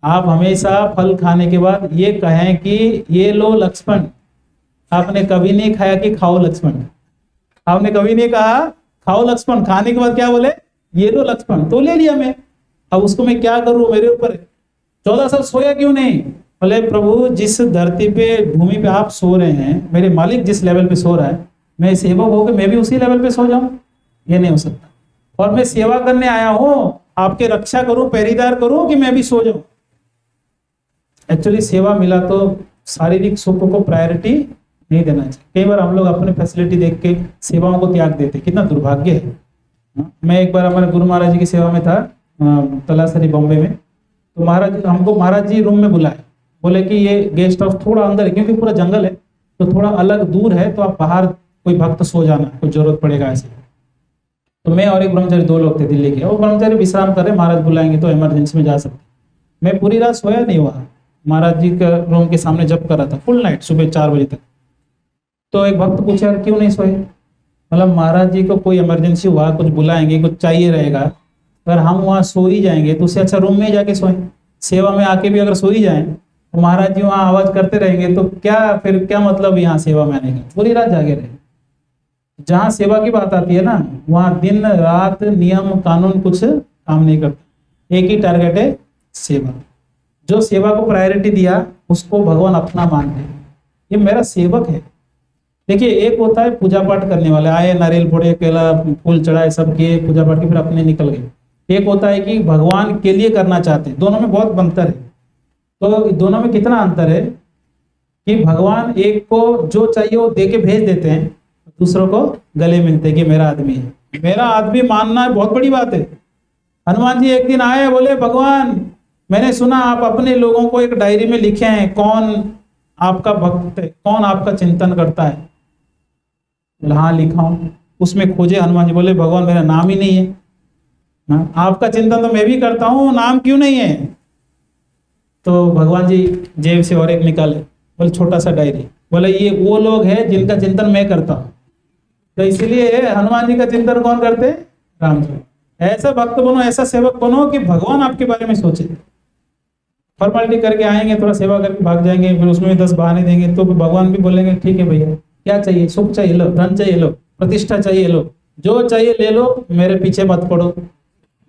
S2: आप हमेशा फल खाने के बाद ये कहें कि ये लो लक्ष्मण, आपने कभी नहीं खाया कि खाओ लक्ष्मण, आपने कभी नहीं कहा खाओ लक्ष्मण, खाने के बाद क्या बोले ये लो लक्ष्मण, तो ले लिया मैं, अब उसको मैं क्या करूं, मेरे ऊपर 14 साल सोया क्यों नहीं? बोले प्रभु जिस धरती पे भूमि पे आप सो रहे हैं, मेरे मालिक जिस लेवल पे सो रहा है, मैं सेवक होकर मैं भी उसी लेवल पे सो जाऊं? ये नहीं हो सकता। और मैं सेवा करने आया हूं, आपके रक्षा करूं, पहरेदार करूं कि मैं भी सो जाऊं? एक्चुअली सेवा मिला तो शारीरिक सुख को प्रायोरिटी नहीं देना चाहिए। कई बार हम लोग अपने फैसिलिटी देख के सेवाओं को त्याग देते, कितना दुर्भाग्य है। मैं एक बार हमारे गुरु महाराज जी की सेवा में था तलासरी बॉम्बे में, तो महाराज जी रूम में बुलाए, बोले कि ये गेस्ट हाउस थोड़ा अंदर है क्योंकि पूरा जंगल है, तो थोड़ा अलग दूर है, तो आप बाहर कोई भक्त सो जाना, कोई जरूरत पड़ेगा ऐसे। तो मैं और एक ब्रह्मचारी 2 लोग थे दिल्ली के, वो ब्रह्मचारी विश्राम कर रहे, महाराज बुलाएंगे तो इमरजेंसी में जा सकते। मैं पूरी रात सोया नहीं हुआ, महाराज जी का रूम के सामने जप कर रहा था फुल नाइट, सुबह 4 बजे तक। तो एक भक्त पूछा यार क्यों नहीं सोए? मतलब महाराज जी को कोई इमरजेंसी हुआ, कुछ बुलाएंगे, कुछ चाहिए रहेगा, अगर हम वहाँ सो ही जाएंगे तो उससे अच्छा रूम में ही जाके सोएं। सेवा में आके भी अगर सो ही जाएं तो महाराज जी वहाँ आवाज करते रहेंगे तो क्या मतलब यहाँ सेवा में आने का? पूरी रात जागे रहे। जहाँ सेवा की बात आती है ना, वहाँ दिन रात नियम कानून कुछ काम नहीं करता, एक ही टारगेट है सेवा। जो सेवा को प्रायोरिटी दिया उसको भगवान अपना मानते हैं, ये मेरा सेवक है। देखिए एक होता है पूजा पाठ करने वाले, आए नारियल फोड़े, केला फूल चढ़ाए, सब किए पूजा पाठ की, फिर अपने निकल गए। एक होता है कि भगवान के लिए करना चाहते हैं, दोनों में बहुत अंतर है। तो दोनों में कितना अंतर है कि भगवान एक को जो चाहिए वो दे के भेज देते हैं, दूसरों को गले मिलते हैं कि मेरा आदमी है। मेरा आदमी मानना बहुत बड़ी बात है। हनुमान जी एक दिन आए, बोले भगवान मैंने सुना आप अपने लोगों को एक डायरी में लिखे हैं, कौन आपका भक्त है, कौन आपका चिंतन करता है? हाँ लिखा हूं। उसमें खोजे हनुमान जी, बोले भगवान मेरा नाम ही नहीं है। आपका चिंतन तो मैं भी करता हूं, नाम क्यों नहीं है? तो भगवान जी जेब से और एक निकाले, बोले छोटा सा डायरी, बोले ये वो लोग हैं जिनका चिंतन मैं करता हूं। तो इसलिए हनुमान जी का चिंतन कौन करते? राम जी। ऐसा भक्त बनो, ऐसा सेवक बनो कि भगवान आपके बारे में सोचे। फॉर्मेलिटी करके आएंगे, थोड़ा सेवा करके भाग जाएंगे, फिर उसमें भी 10 बहाने देंगे, तो भगवान भी बोलेंगे ठीक है भैया, क्या चाहिए? सुख चाहिए लो, धन चाहिए लो, प्रतिष्ठा चाहिए लो, जो चाहिए ले लो, मेरे पीछे मत पड़ो।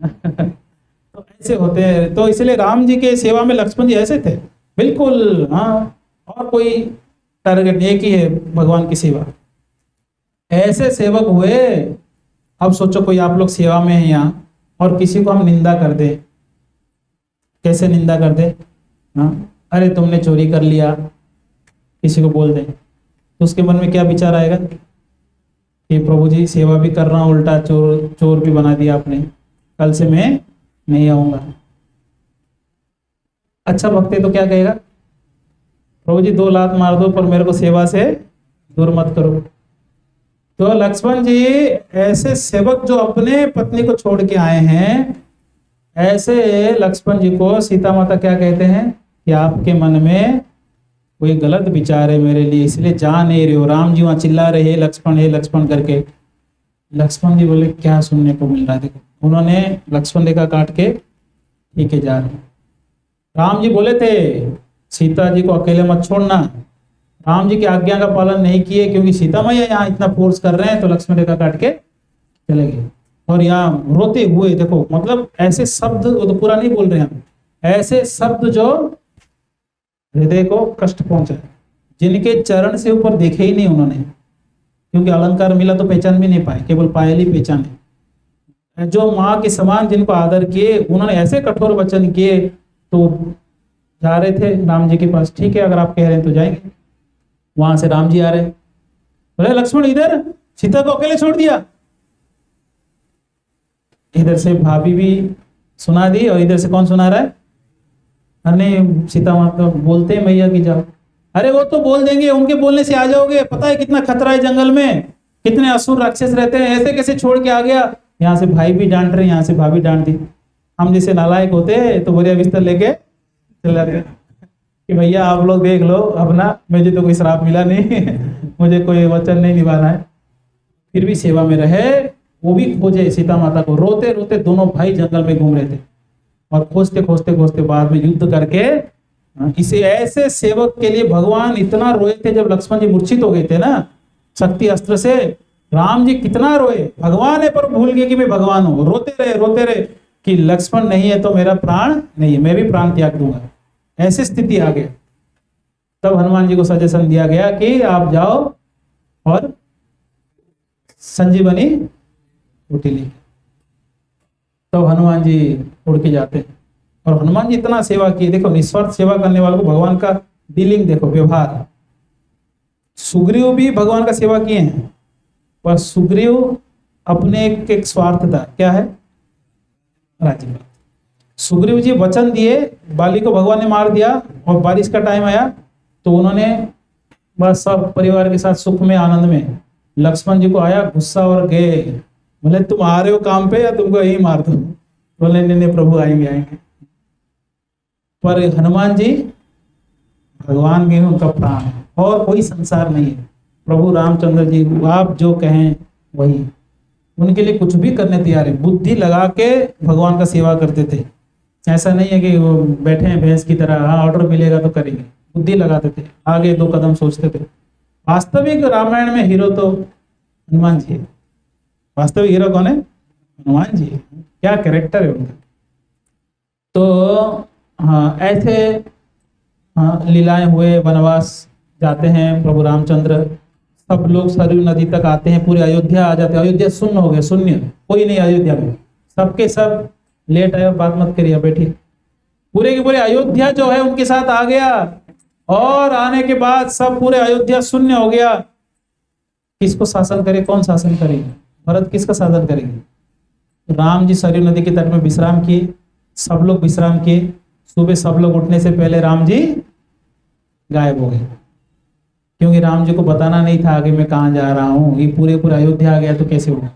S2: तो ऐसे होते हैं। तो इसलिए राम जी के सेवा में लक्ष्मण जी ऐसे थे बिल्कुल, हाँ, और कोई टारगेट नहीं, एक ही है भगवान की सेवा। ऐसे सेवक हुए। अब सोचो कोई आप लोग सेवा में है यहाँ और किसी को हम निंदा कर दे, कैसे निंदा कर दे? हाँ, अरे तुमने चोरी कर लिया, किसी को बोल दे, तो उसके मन में क्या विचार आएगा कि प्रभु जी सेवा भी कर रहा हूँ, उल्टा चोर भी बना दिया आपने, कल से मैं नहीं आऊंगा। अच्छा भक्त है तो क्या कहेगा? प्रभु जी 2 लात मार दो पर मेरे को सेवा से दूर मत करो। तो लक्ष्मण जी ऐसे सेवक जो अपने पत्नी को छोड़ के आए हैं, ऐसे लक्ष्मण जी को सीता माता क्या कहते हैं कि आपके मन में कोई गलत विचार है मेरे लिए, इसलिए जा नहीं रहे हो। राम जी वहां चिल्ला रहे हे लक्ष्मण करके। लक्ष्मण जी बोले क्या सुनने को मिल रहा है? देखो उन्होंने लक्ष्मण रेखा काट के ठीक है जा रहे। राम जी बोले थे सीता जी को अकेले मत छोड़ना, राम जी की आज्ञा का पालन नहीं किए क्योंकि सीता मैया यहाँ इतना फोर्स कर रहे हैं, तो लक्ष्मण रेखा काट के चले गए। और यहाँ रोते हुए देखो, मतलब ऐसे शब्द, वो तो पूरा नहीं बोल रहे हम, ऐसे शब्द जो हृदय को कष्ट पहुंचा, जिनके चरण से ऊपर देखे ही नहीं उन्होंने, क्योंकि अलंकार मिला तो पहचान भी नहीं पाए, केवल पायल ही पहचाने। जो माँ के समान जिनको आदर किए, उन्होंने ऐसे कठोर वचन किए, तो जा रहे थे राम जी के पास। ठीक है, अगर आप कह रहे हैं तो जाएंगे। वहां से राम जी आ रहे, बोले लक्ष्मण इधर, सीता को अकेले छोड़ दिया। इधर से भाभी भी सुना दी और इधर से कौन सुना रहा है? अरे सीता माता बोलते हैं मैया की जाओ। अरे वो तो बोल देंगे, उनके बोलने से आ जाओगे, पता है कितना खतरा है जंगल में, कितने असुर राक्षस रहते हैं, ऐसे कैसे छोड़ के आ गया। यहाँ से भाई भी डांट रहे, यहाँ से भाभी डांट दी। हम जैसे नालायक होते तो बोरिया बिस्तर लेके चल जाते कि भैया आप लोग देख लो अपना, मुझे तो कोई श्राप मिला नहीं मुझे कोई वचन नहीं निभाना है। फिर भी सेवा में रहे, वो भी खोजे सीता माता को। रोते रोते दोनों भाई जंगल में घूम रहे थे और खोजते खोजते खोजते बाद में युद्ध करके इसे ऐसे सेवक के लिए भगवान इतना रोए थे। जब लक्ष्मण जी मूर्छित हो गए थे ना शक्ति अस्त्र से, राम जी कितना रोए। भगवान है पर भूल गए कि मैं भगवान हूं। रोते रहे कि लक्ष्मण नहीं है तो मेरा प्राण नहीं है, मैं भी प्राण त्याग दूंगा। ऐसी स्थिति आ गई। तब हनुमान जी को सजेशन दिया गया कि आप जाओ और संजीवनी बूटी लेके। तो हनुमान जी उड़ के जाते हैं और हनुमान जी इतना सेवा की। देखो निस्वार्थ सेवा करने वालों को भगवान का डीलिंग देखो, व्यवहार। सुग्रीव भी भगवान का सेवा किए हैं, पर सुग्रीव अपने एक स्वार्थ था। क्या है? राज्य। सुग्रीव जी वचन दिए, बाली को भगवान ने मार दिया और बारिश का टाइम आया तो उन्होंने बस सब परिवार के साथ सुख में आनंद में। लक्ष्मण जी को आया गुस्सा और गए, बोले तुम आ रहे हो काम पे या तुमको यही मार दो? बोले नहीं प्रभु आएंगे। पर हनुमान जी भगवान के उनका प्राण है और कोई संसार नहीं है। प्रभु रामचंद्र जी आप जो कहें वही, उनके लिए कुछ भी करने तैयार है। बुद्धि लगा के भगवान का सेवा करते थे। ऐसा नहीं है कि वो बैठे हैं भैंस की तरह, हाँ ऑर्डर मिलेगा तो करेंगे। बुद्धि लगाते थे, आगे 2 कदम सोचते थे। वास्तविक रामायण में हीरो तो हनुमान जी है। वास्तविक हीरो कौन है? हनुमान जी। क्या कैरेक्टर है उनका। तो हाँ ऐसे लीलाएं हुए, वनवास जाते हैं प्रभु रामचंद्र। सब लोग सरयू नदी तक आते हैं, पूरे अयोध्या आ जाते हैं। अयोध्या शून्य हो गया, शून्य, कोई नहीं अयोध्या में। सबके सब लेट आए, बात मत करिए, बैठिए। पूरे के पूरे अयोध्या जो है उनके साथ आ गया और आने के बाद सब पूरे अयोध्या शून्य हो गया। किसको शासन करे? कौन शासन करेगा? भरत किसका शासन करेंगे? राम जी सरयू नदी के तट में विश्राम किए, सब लोग विश्राम किए। सुबह सब लोग उठने से पहले राम जी गायब हो गए, क्योंकि राम जी को बताना नहीं था आगे मैं कहाँ जा रहा हूँ। ये पूरे अयोध्या आ गया तो कैसे होगा?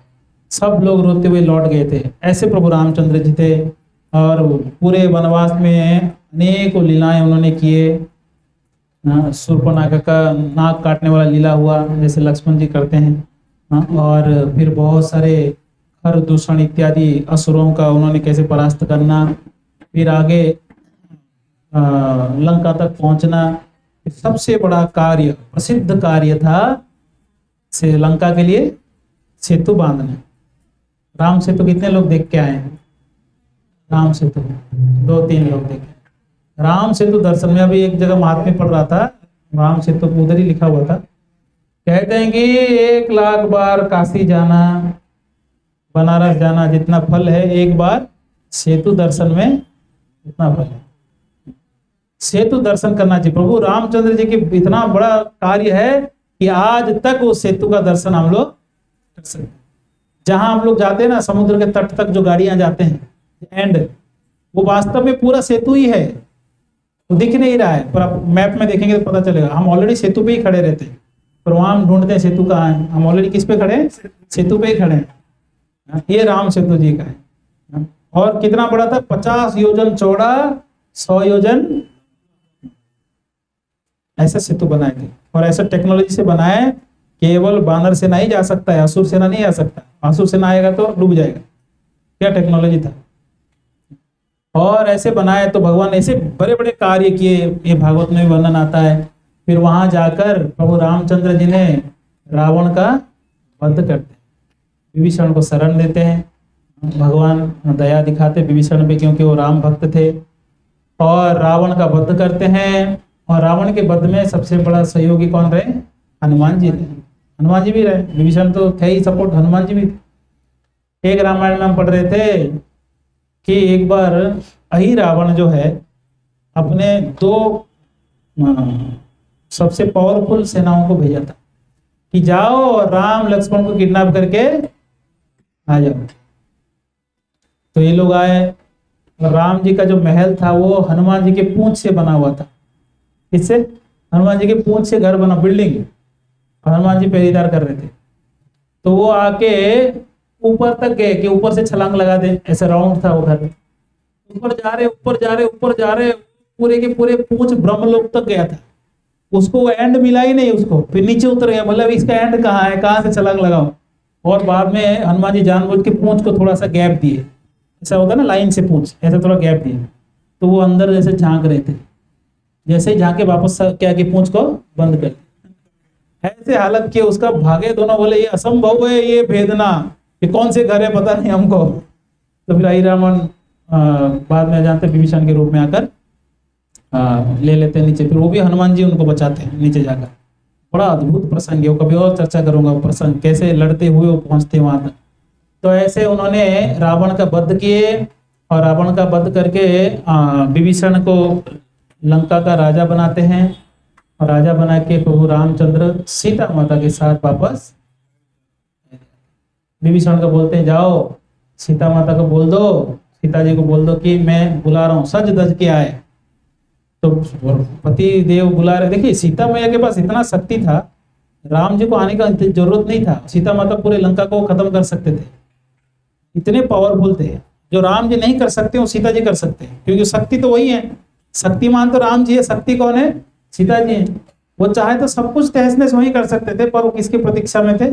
S2: सब लोग रोते हुए लौट गए थे। ऐसे प्रभु रामचंद्र जी थे और पूरे वनवास में अनेकों लीलाएं उन्होंने किए। शूर्पणखा का नाक काटने वाला लीला हुआ, जैसे लक्ष्मण जी करते हैं। और फिर बहुत सारे खर दूषण इत्यादि असुरों का उन्होंने कैसे परास्त करना। फिर आगे लंका तक पहुंचना। सबसे बड़ा कार्य, प्रसिद्ध कार्य था श्रीलंका के लिए सेतु बांधना। राम सेतु कितने लोग देख के आए हैं? राम सेतु 2-3 लोग देखे। राम सेतु दर्शन में अभी एक जगह महात्म्य पढ़ रहा था, राम सेतु उधर ही लिखा हुआ था। कहते हैं कि 1 लाख बार काशी जाना, बनारस जाना जितना फल है, एक बार सेतु दर्शन में उतना फल है। सेतु दर्शन करना चाहिए। प्रभु रामचंद्र जी की इतना बड़ा कार्य है कि आज तक वो सेतु का दर्शन हम लोग कर सकते हैं। जहां हम लोग जाते हैं ना समुद्र के तट तक जो गाड़ियां जाते हैं एंड, वो वास्तव में पूरा सेतु ही है, तो दिख नहीं रहा है, पर आप मैप में देखेंगे तो पता चलेगा। हम ऑलरेडी सेतु पे ही खड़े रहते हैं, पर वहां हम ढूंढते हैं सेतु कहाँ है। हम ऑलरेडी किस पे खड़े हैं? सेतु पे ही खड़े हैं। ये राम सेतु जी का है। और कितना बड़ा था? 50 योजन चौड़ा, 100 योजन ऐसा सेतु बनाए थे। और ऐसा टेक्नोलॉजी से बनाए, केवल बानर सेना ही जा सकता है, असुर सेना नहीं आ सकता। असुर सेना आएगा तो डूब जाएगा। क्या टेक्नोलॉजी था। और ऐसे बनाए तो भगवान ऐसे बड़े बड़े कार्य किए, ये भागवत में भी वर्णन आता है। फिर वहां जाकर प्रभु रामचंद्र जी ने रावण का वध करते हैं, विभीषण को शरण देते हैं। भगवान दया दिखाते विभीषण पे, क्योंकि वो राम भक्त थे। और रावण का वध करते हैं और रावण के वध में सबसे बड़ा सहयोगी कौन रहे? हनुमान जी रहे। हनुमान जी भी रहे, विभीषण तो थे ही सपोर्ट, हनुमान जी भी थे। एक रामायण में हम पढ़ रहे थे कि एक बार अही रावण जो है अपने 2 सबसे पावरफुल सेनाओं को भेजा था कि जाओ और राम लक्ष्मण को किडनैप करके आ जाओ। तो ये लोग आए और राम जी का जो महल था वो हनुमान जी के पूंछ से बना हुआ था। इससे हनुमान जी के पूंछ से घर बना, बिल्डिंग, हनुमान जी पहरेदार कर रहे थे। तो वो आके ऊपर तक गए कि ऊपर से छलांग लगा दे, ऐसे राउंड था वो घर। ऊपर जा रहे ऊपर जा रहे ऊपर जा रहे, पूरे के पूरे पूंछ ब्रह्मलोक तक गया था। उसको वो एंड मिला ही नहीं उसको, फिर नीचे उतर गया, मतलब इसका एंड कहाँ है, कहाँ से छलांग लगाओ। और बाद में हनुमान जी जानबूझ के पूंछ को थोड़ा सा गैप दिए, ऐसा होता है ना लाइन से पूंछ, ऐसा थोड़ा गैप दिए, तो वो अंदर जैसे झांक रहे थे, जैसे ही झांके वापस क्या कि पूंछ को बंद कर दिया। ऐसे हालत किए उसका, भागे दोनों, बोले ये असंभव है, ये भेदना, ये कौन से घर है पता नहीं हमको। तो फिर आई रावण बाद में जानते विभीषण के रूप में आकर ले लेते हैं नीचे, फिर वो भी हनुमान जी उनको बचाते हैं नीचे जाकर। बड़ा अद्भुत प्रसंग है वो, कभी और चर्चा करूंगा वो प्रसंग, कैसे लड़ते हुए वो पहुंचते वहां तक। तो ऐसे उन्होंने रावण का वध किए और रावण का वध करके विभीषण को लंका का राजा बनाते हैं और राजा बना के प्रभु रामचंद्र सीता माता के साथ वापस विभीषण को बोलते हैं जाओ सीता माता को बोल दो, सीता जी को बोल दो कि मैं बुला रहा हूँ, सज धज के आए। तो पति देव बुला रहे। देखिए सीता मैया के पास इतना शक्ति था, राम जी को आने का जरूरत नहीं था, सीता माता पूरे लंका को खत्म कर सकते थे, इतने पावरफुल थे। जो राम जी नहीं कर सकते वो सीता जी कर सकते हैं, क्योंकि शक्ति तो वही है, शक्तिमान तो राम जी है, शक्ति कौन है? सीता जी है। वो चाहे तो सब कुछ तहस नहस वही कर सकते थे, पर वो किसकी प्रतीक्षा में थे?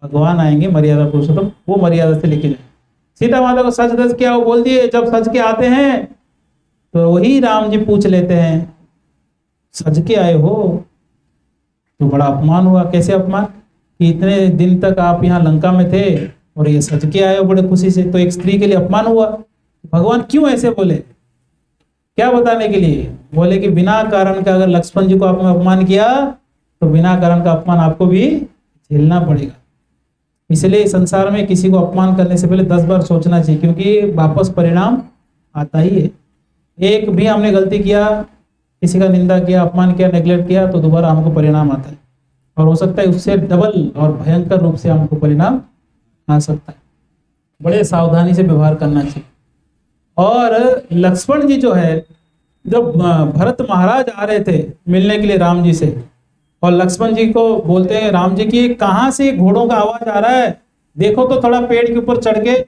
S2: भगवान आएंगे मर्यादा पुरुषोत्तम, वो मर्यादा से लेके जाए। सीता माता को सच धज क्या वो बोल दिए। जब सज के आते हैं तो वही राम जी पूछ लेते हैं सज के आए हो? तो बड़ा अपमान हुआ। कैसे अपमान? कि इतने दिन तक आप यहाँ लंका में थे और ये सज के आए हो बड़े खुशी से, तो एक स्त्री के लिए अपमान हुआ। भगवान क्यों ऐसे बोले? क्या बताने के लिए? बोले कि बिना कारण का अगर लक्ष्मण जी को आपने अपमान किया तो बिना कारण का अपमान आपको भी झेलना पड़ेगा। इसलिए संसार में किसी को अपमान करने से पहले 10 बार सोचना चाहिए, क्योंकि वापस परिणाम आता ही है। एक भी हमने गलती किया, किसी का निंदा किया, अपमान किया, नेग्लेक्ट किया, तो दोबारा हमको परिणाम आता है, और हो सकता है उससे डबल और भयंकर रूप से हमको परिणाम आ सकता है। बड़े सावधानी से व्यवहार करना चाहिए। और लक्ष्मण जी जो है, जब भरत महाराज आ रहे थे मिलने के लिए राम जी से, और लक्ष्मण जी को बोलते हैं राम जी की कहाँ से घोड़ों का आवाज आ रहा है, देखो तो थोड़ा पेड़ के ऊपर चढ़ के,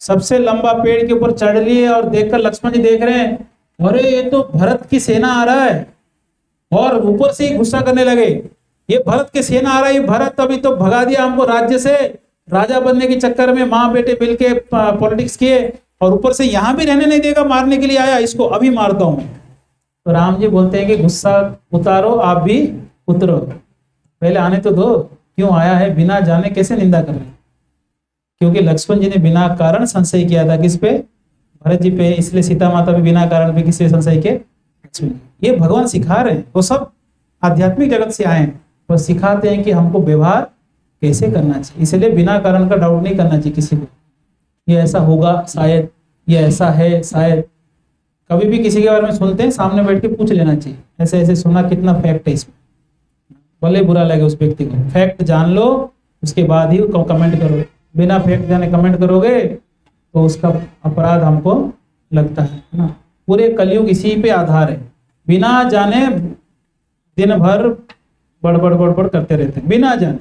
S2: सबसे लंबा पेड़ के ऊपर चढ़ लिए और देखकर लक्ष्मण जी देख रहे हैं, अरे ये तो भरत की सेना आ रहा है, और ऊपर से ही गुस्सा करने लगे, ये भरत की सेना आ रहा है, भरत अभी तो भगा दिया हमको राज्य से, राजा बनने के चक्कर में माँ बेटे मिलके पॉलिटिक्स किए, और ऊपर से यहाँ भी रहने नहीं देगा, मारने के लिए आया, इसको अभी मारता हूं। तो राम जी बोलते हैं कि गुस्सा उतारो, आप भी उतरो, पहले आने तो दो, क्यों आया है, बिना जाने कैसे निंदा कर रहे हैं? क्योंकि लक्ष्मण जी ने बिना कारण संशय किया था, किस पे? भरत जी पे। इसलिए सीता माता भी बिना कारण पे किस पे संशय के? लक्ष्मण। ये भगवान सिखा रहे हैं, वो सब आध्यात्मिक जगत से आए हैं, वो सिखाते हैं कि हमको व्यवहार कैसे करना चाहिए। इसलिए बिना कारण का डाउट नहीं करना चाहिए किसी को, ये ऐसा होगा शायद, ये ऐसा है शायद। कभी भी किसी के बारे में सुनते हैं, सामने बैठ के पूछ लेना चाहिए, ऐसे ऐसे सुना, कितना फैक्ट है इसमें, भले बुरा लगे उस व्यक्ति को। फैक्ट जान लो, उसके बाद ही कमेंट करो। बिना फैक्ट जाने कमेंट करोगे तो उसका अपराध हमको लगता है ना। पूरे कलयुग इसी पे आधार है, बिना जाने दिन भर बड़बड़ करते रहते हैं, बिना जाने।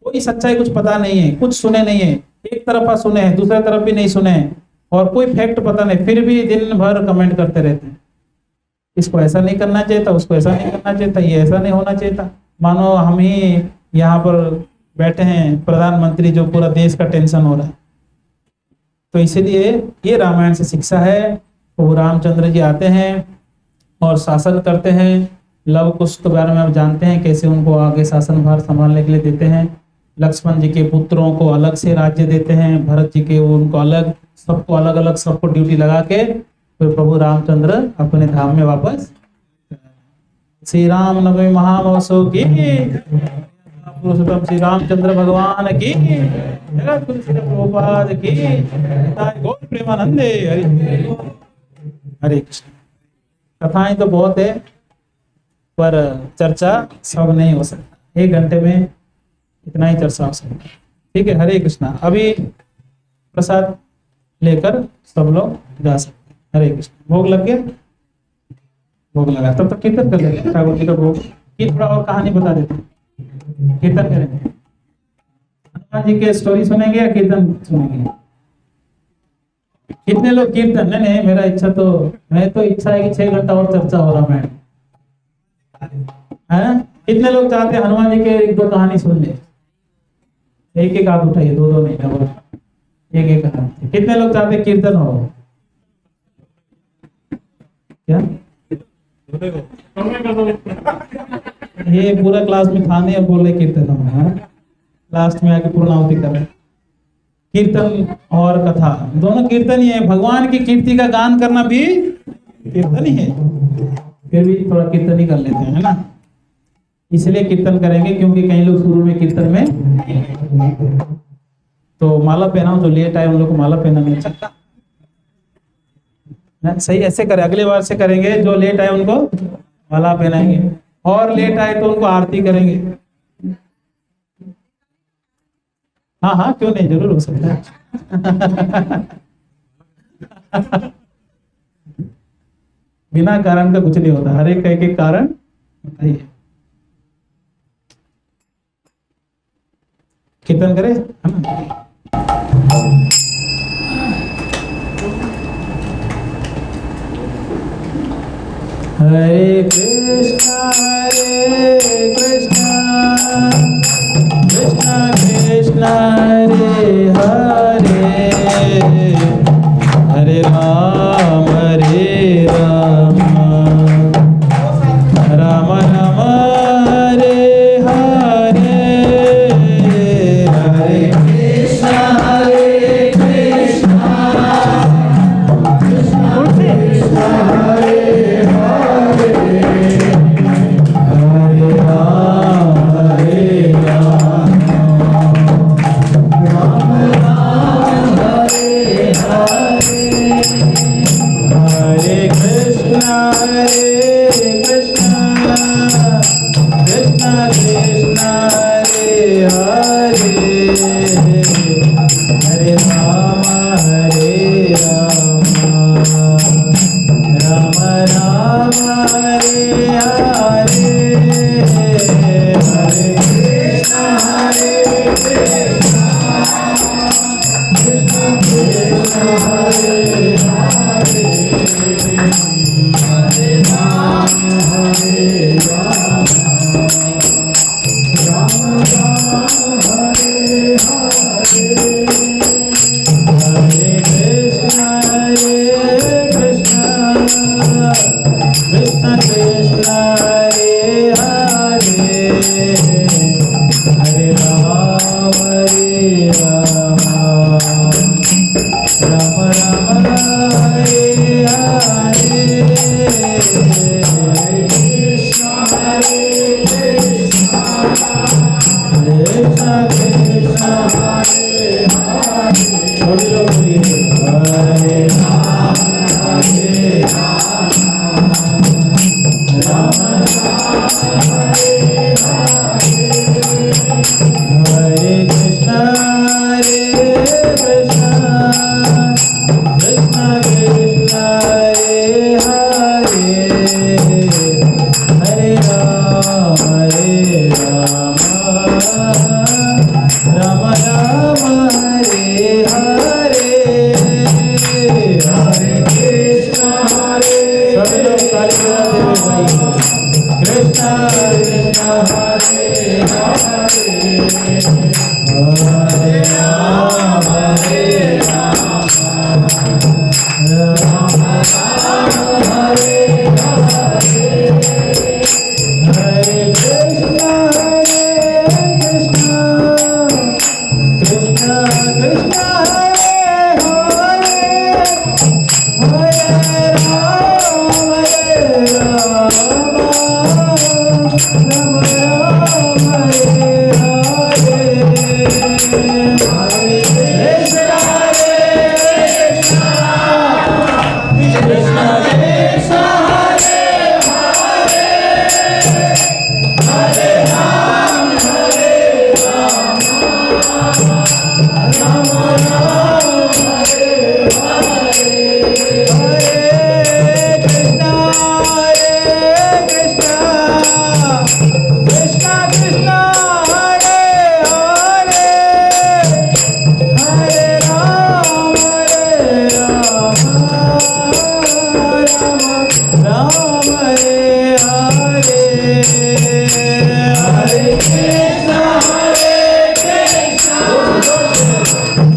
S2: कोई सच्चाई कुछ पता नहीं है, कुछ सुने नहीं है, एक तरफा सुने हैं, दूसरे तरफ भी नहीं सुने हैं, और कोई फैक्ट पता नहीं, फिर भी दिन भर कमेंट करते रहते हैं। इसको ऐसा नहीं करना चाहिए था, उसको ऐसा नहीं करना चाहिए था, ये ऐसा नहीं होना चाहिए था। मानो हम ही यहाँ पर बैठे हैं प्रधानमंत्री, जो पूरा देश का टेंशन हो रहा है। तो इसीलिए ये रामायण से शिक्षा है। तो रामचंद्र जी आते हैं और शासन करते हैं। लव कुश के बारे में आप जानते हैं, कैसे उनको आगे शासन भार संभालने के लिए देते हैं। लक्ष्मण जी के पुत्रों को अलग से राज्य देते हैं, भरत जी के उनको अलग, सबको अलग अलग, सबको ड्यूटी लगा के फिर प्रभु रामचंद्र अपने धाम में वापस। श्री राम नवमी महामहोत्सव की, पुरुषोत्तम श्री रामचंद्र भगवान की, जगत गुरु श्री प्रभुपाद की, निताय गौर प्रेमानंदे। हरे कृष्ण। कथाएं तो बहुत है पर चर्चा सब नहीं हो सकता, 1 घंटे में इतना ही चर्चा हो सकता है। ठीक है, हरे कृष्णा। अभी प्रसाद लेकर सब लोग जा सकते हैं। हरे कृष्ण। भोग लग गया, भोग लगा तब तक कीर्तन कर लेते ठाकुर जी का भोग की। थोड़ा और कहानी बता देते, कीर्तन करेंगे। हनुमान जी के स्टोरी सुनेंगे या कीर्तन सुनेंगे? कितने लोग कीर्तन? नहीं नहीं, मेरा इच्छा तो, मैं तो इच्छा है कि 6 घंटा और चर्चा हो रहा है। कितने लोग चाहते हैं हनुमान जी के 1-2 कहानी सुन ले? एक एक हाथ उठाइए, 2-2 नहीं, डबल, एक एक हाथ। कितने लोग चाहते हैं कीर्तन हो? क्या ये पूरा क्लास में खाने और बोल रहे कीर्तन हो, लास्ट में आके पूर्णाहुति कर रहे। कीर्तन और कथा दोनों कीर्तन ही है। भगवान की कीर्ति का गान करना भी कीर्तन ही है। फिर भी थोड़ा कीर्तन ही कर लेते हैं, है ना? इसलिए कीर्तन करेंगे क्योंकि कई लोग शुरू में कीर्तन में तो माला पहनाओ, जो लेट आए उन लोग को माला पहनाना चाहिए। सही, ऐसे करें, अगली बार से करेंगे। जो लेट आए उनको माला पहनाएंगे और लेट आए तो उनको आरती करेंगे। हाँ हाँ, क्यों नहीं, जरूर हो सकता है। बिना कारण का कुछ नहीं होता, हर एक एक कारण होता ही है। कीर्तन करें, है ना? हरे कृष्णा कृष्णा कृष्णा हरे हरे, हरे राम राम राम हरे हरे, हरे कृष्णा कृष्णा कृष्णा हरे हरे, हरे राम राम राम हरे हरे, हरे कृष्णा कृष्णा कृष्णा हरे हरे, हरे राम राम राम हरे हरे, हरे कृष्णा कृष्णा कृष्णा हरे हरे, हरे राम राम राम हरे हरे, हरे कृष्णा कृष्णा कृष्णा हरे हरे, हरे राम राम राम हरे हरे, हरे कृष्णा कृष्णा कृष्णा हरे हरे, थोड़ी लोग बोलिए हरे राम राम हरे हरे, हरे कृष्णा कृष्णा कृष्णा हरे हरे, हरे राम राम राम हरे हरे, हरे कृष्णा सभी लोग ताली बजाते हुए भाई, कृष्णा कृष्णा हरे हरे, हरे राम राम राम हरे हरे, हरे कृष्णा कृष्णा कृष्णा हरे हरे, हरे Ram Krishna, Hare Hare, Hare Rama, Rama Hare Hare, Hare Krishna,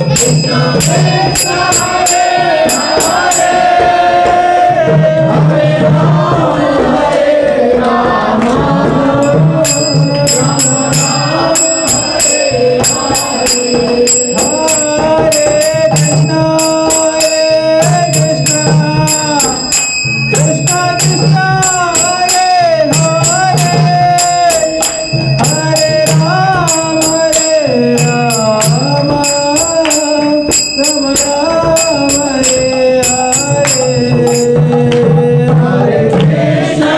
S2: Krishna Krishna, Hare Hare, Hare Rama, Krishna Krishna, Hare Hare, Hare Rama, Rama Rama, Hare Hare, Hare Krishna, Krishna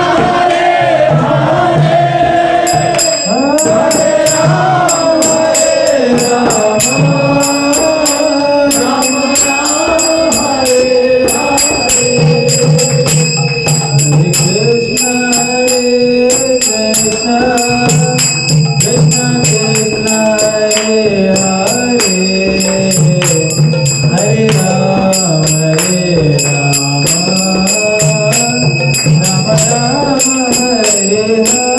S2: Krishna, Hare Hare, Hare Rama, Rama Rama, Hare Krishna, Krishna Krishna, Hare Hare, Hare Rama, Rama Rama, Hare Hare, Hare Krishna, Krishna Krishna, Hare Hare, Hare Rama, Rama Rama, Hare Hare,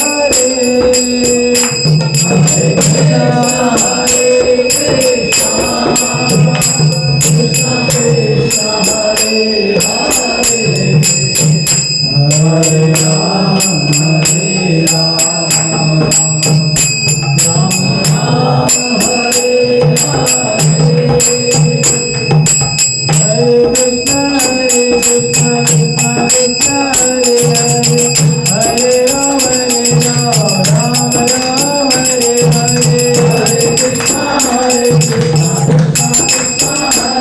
S2: Hare Krishna, Krishna Krishna, Hare Hare, Hare Rama, Rama Rama, Hare Hare, Hare Krishna, Krishna Krishna, Hare Hare, Hare Rama, Hare Krishna, Krishna Krishna, Hare Hare, Hare Rama, Rama Rama, Hare Hare, Hare Krishna, Krishna Krishna, Hare Hare,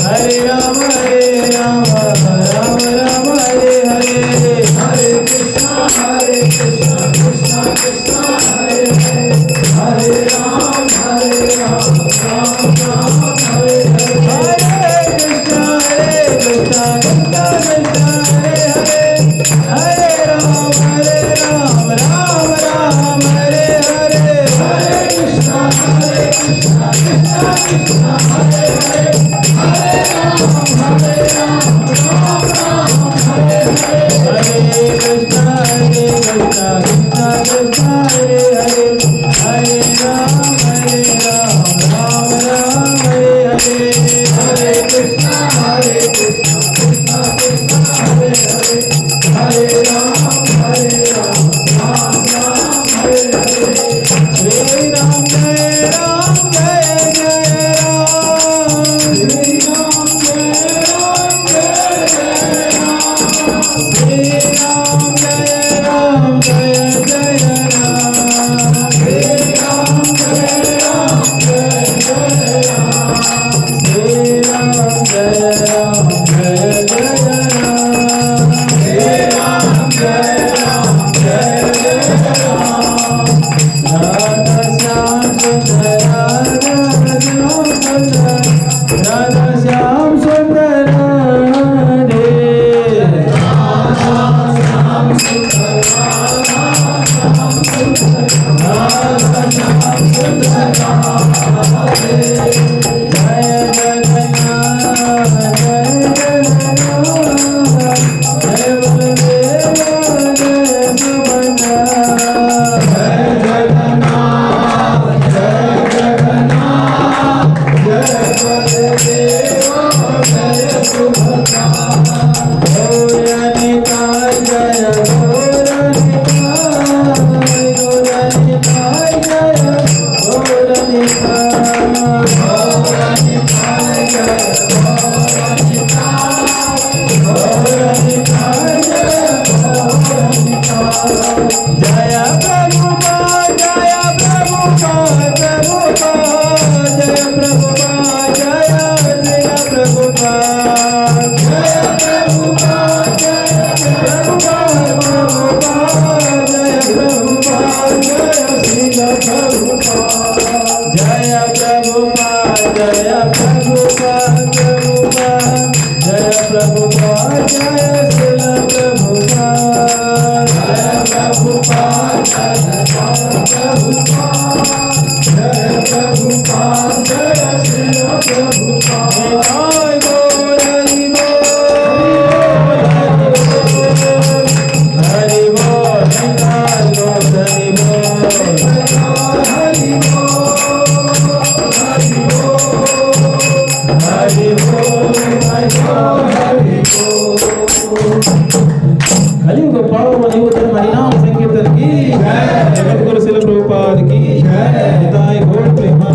S2: Hare Rama, Rama Rama, Hare Hare, Hare Krishna, Krishna Krishna, Hare Hare, Hare Rama, Rama Rama, Hare Hare, Hare Krishna, Krishna Krishna, Hare Hare, Hare Rama, Rama Rama, Hare Hare, Hare Krishna, Krishna Krishna, Hare Hare, Hare Rama, Rama Rama, Hare Hare, Hare Krishna, Krishna Krishna, Hare Hare, Hare Rama, Rama Rama, Hare Hare, Shri Ram Jai Ram, Jai Jai Ram, Shri Ram Jai Ram, Jai Jai Ram, Shri Ram Jai Ram, Jai Jai Ram, Shri Ram Jai Ram, Jai Jai Ram, Shri Ram Jai Ram, Jai Jai Ram, Shri Ram Jai Ram, Jai Jai Ram, Radha Shyam Sundar, Radha Shyam Sundar, Radha Shyam Sundar, Radhe Radha Shyam Sundar, Radha Shyam Sundar, Radha Shyam Sundar, Radhe Jai Jagannath, Jai Jagannath, Jai Baladeva, Jai Subhadra, Jai Jagannath, Jai Jagannath, Jai Baladeva, Jai Subhadra, Gaura Nitai, Jaya Gaura Nitai, Gaura Nitai, Jaya Gaura Nitai, जय प्रभुपाद जय प्रभुपाद प्रभुपाद जय प्रभुपाद जय श्रील प्रभुपाद जय प्रभुपाद जय प्रभुपाद जय श्रील प्रभुपाद जय गौर हरि बोल हरि बोल हरि कलियुग पावन युग हरिनाम संकीर्तन की जय। जगत गुरु श्रील प्रभुपाद की जय। निताय गौर प्रेमानंद।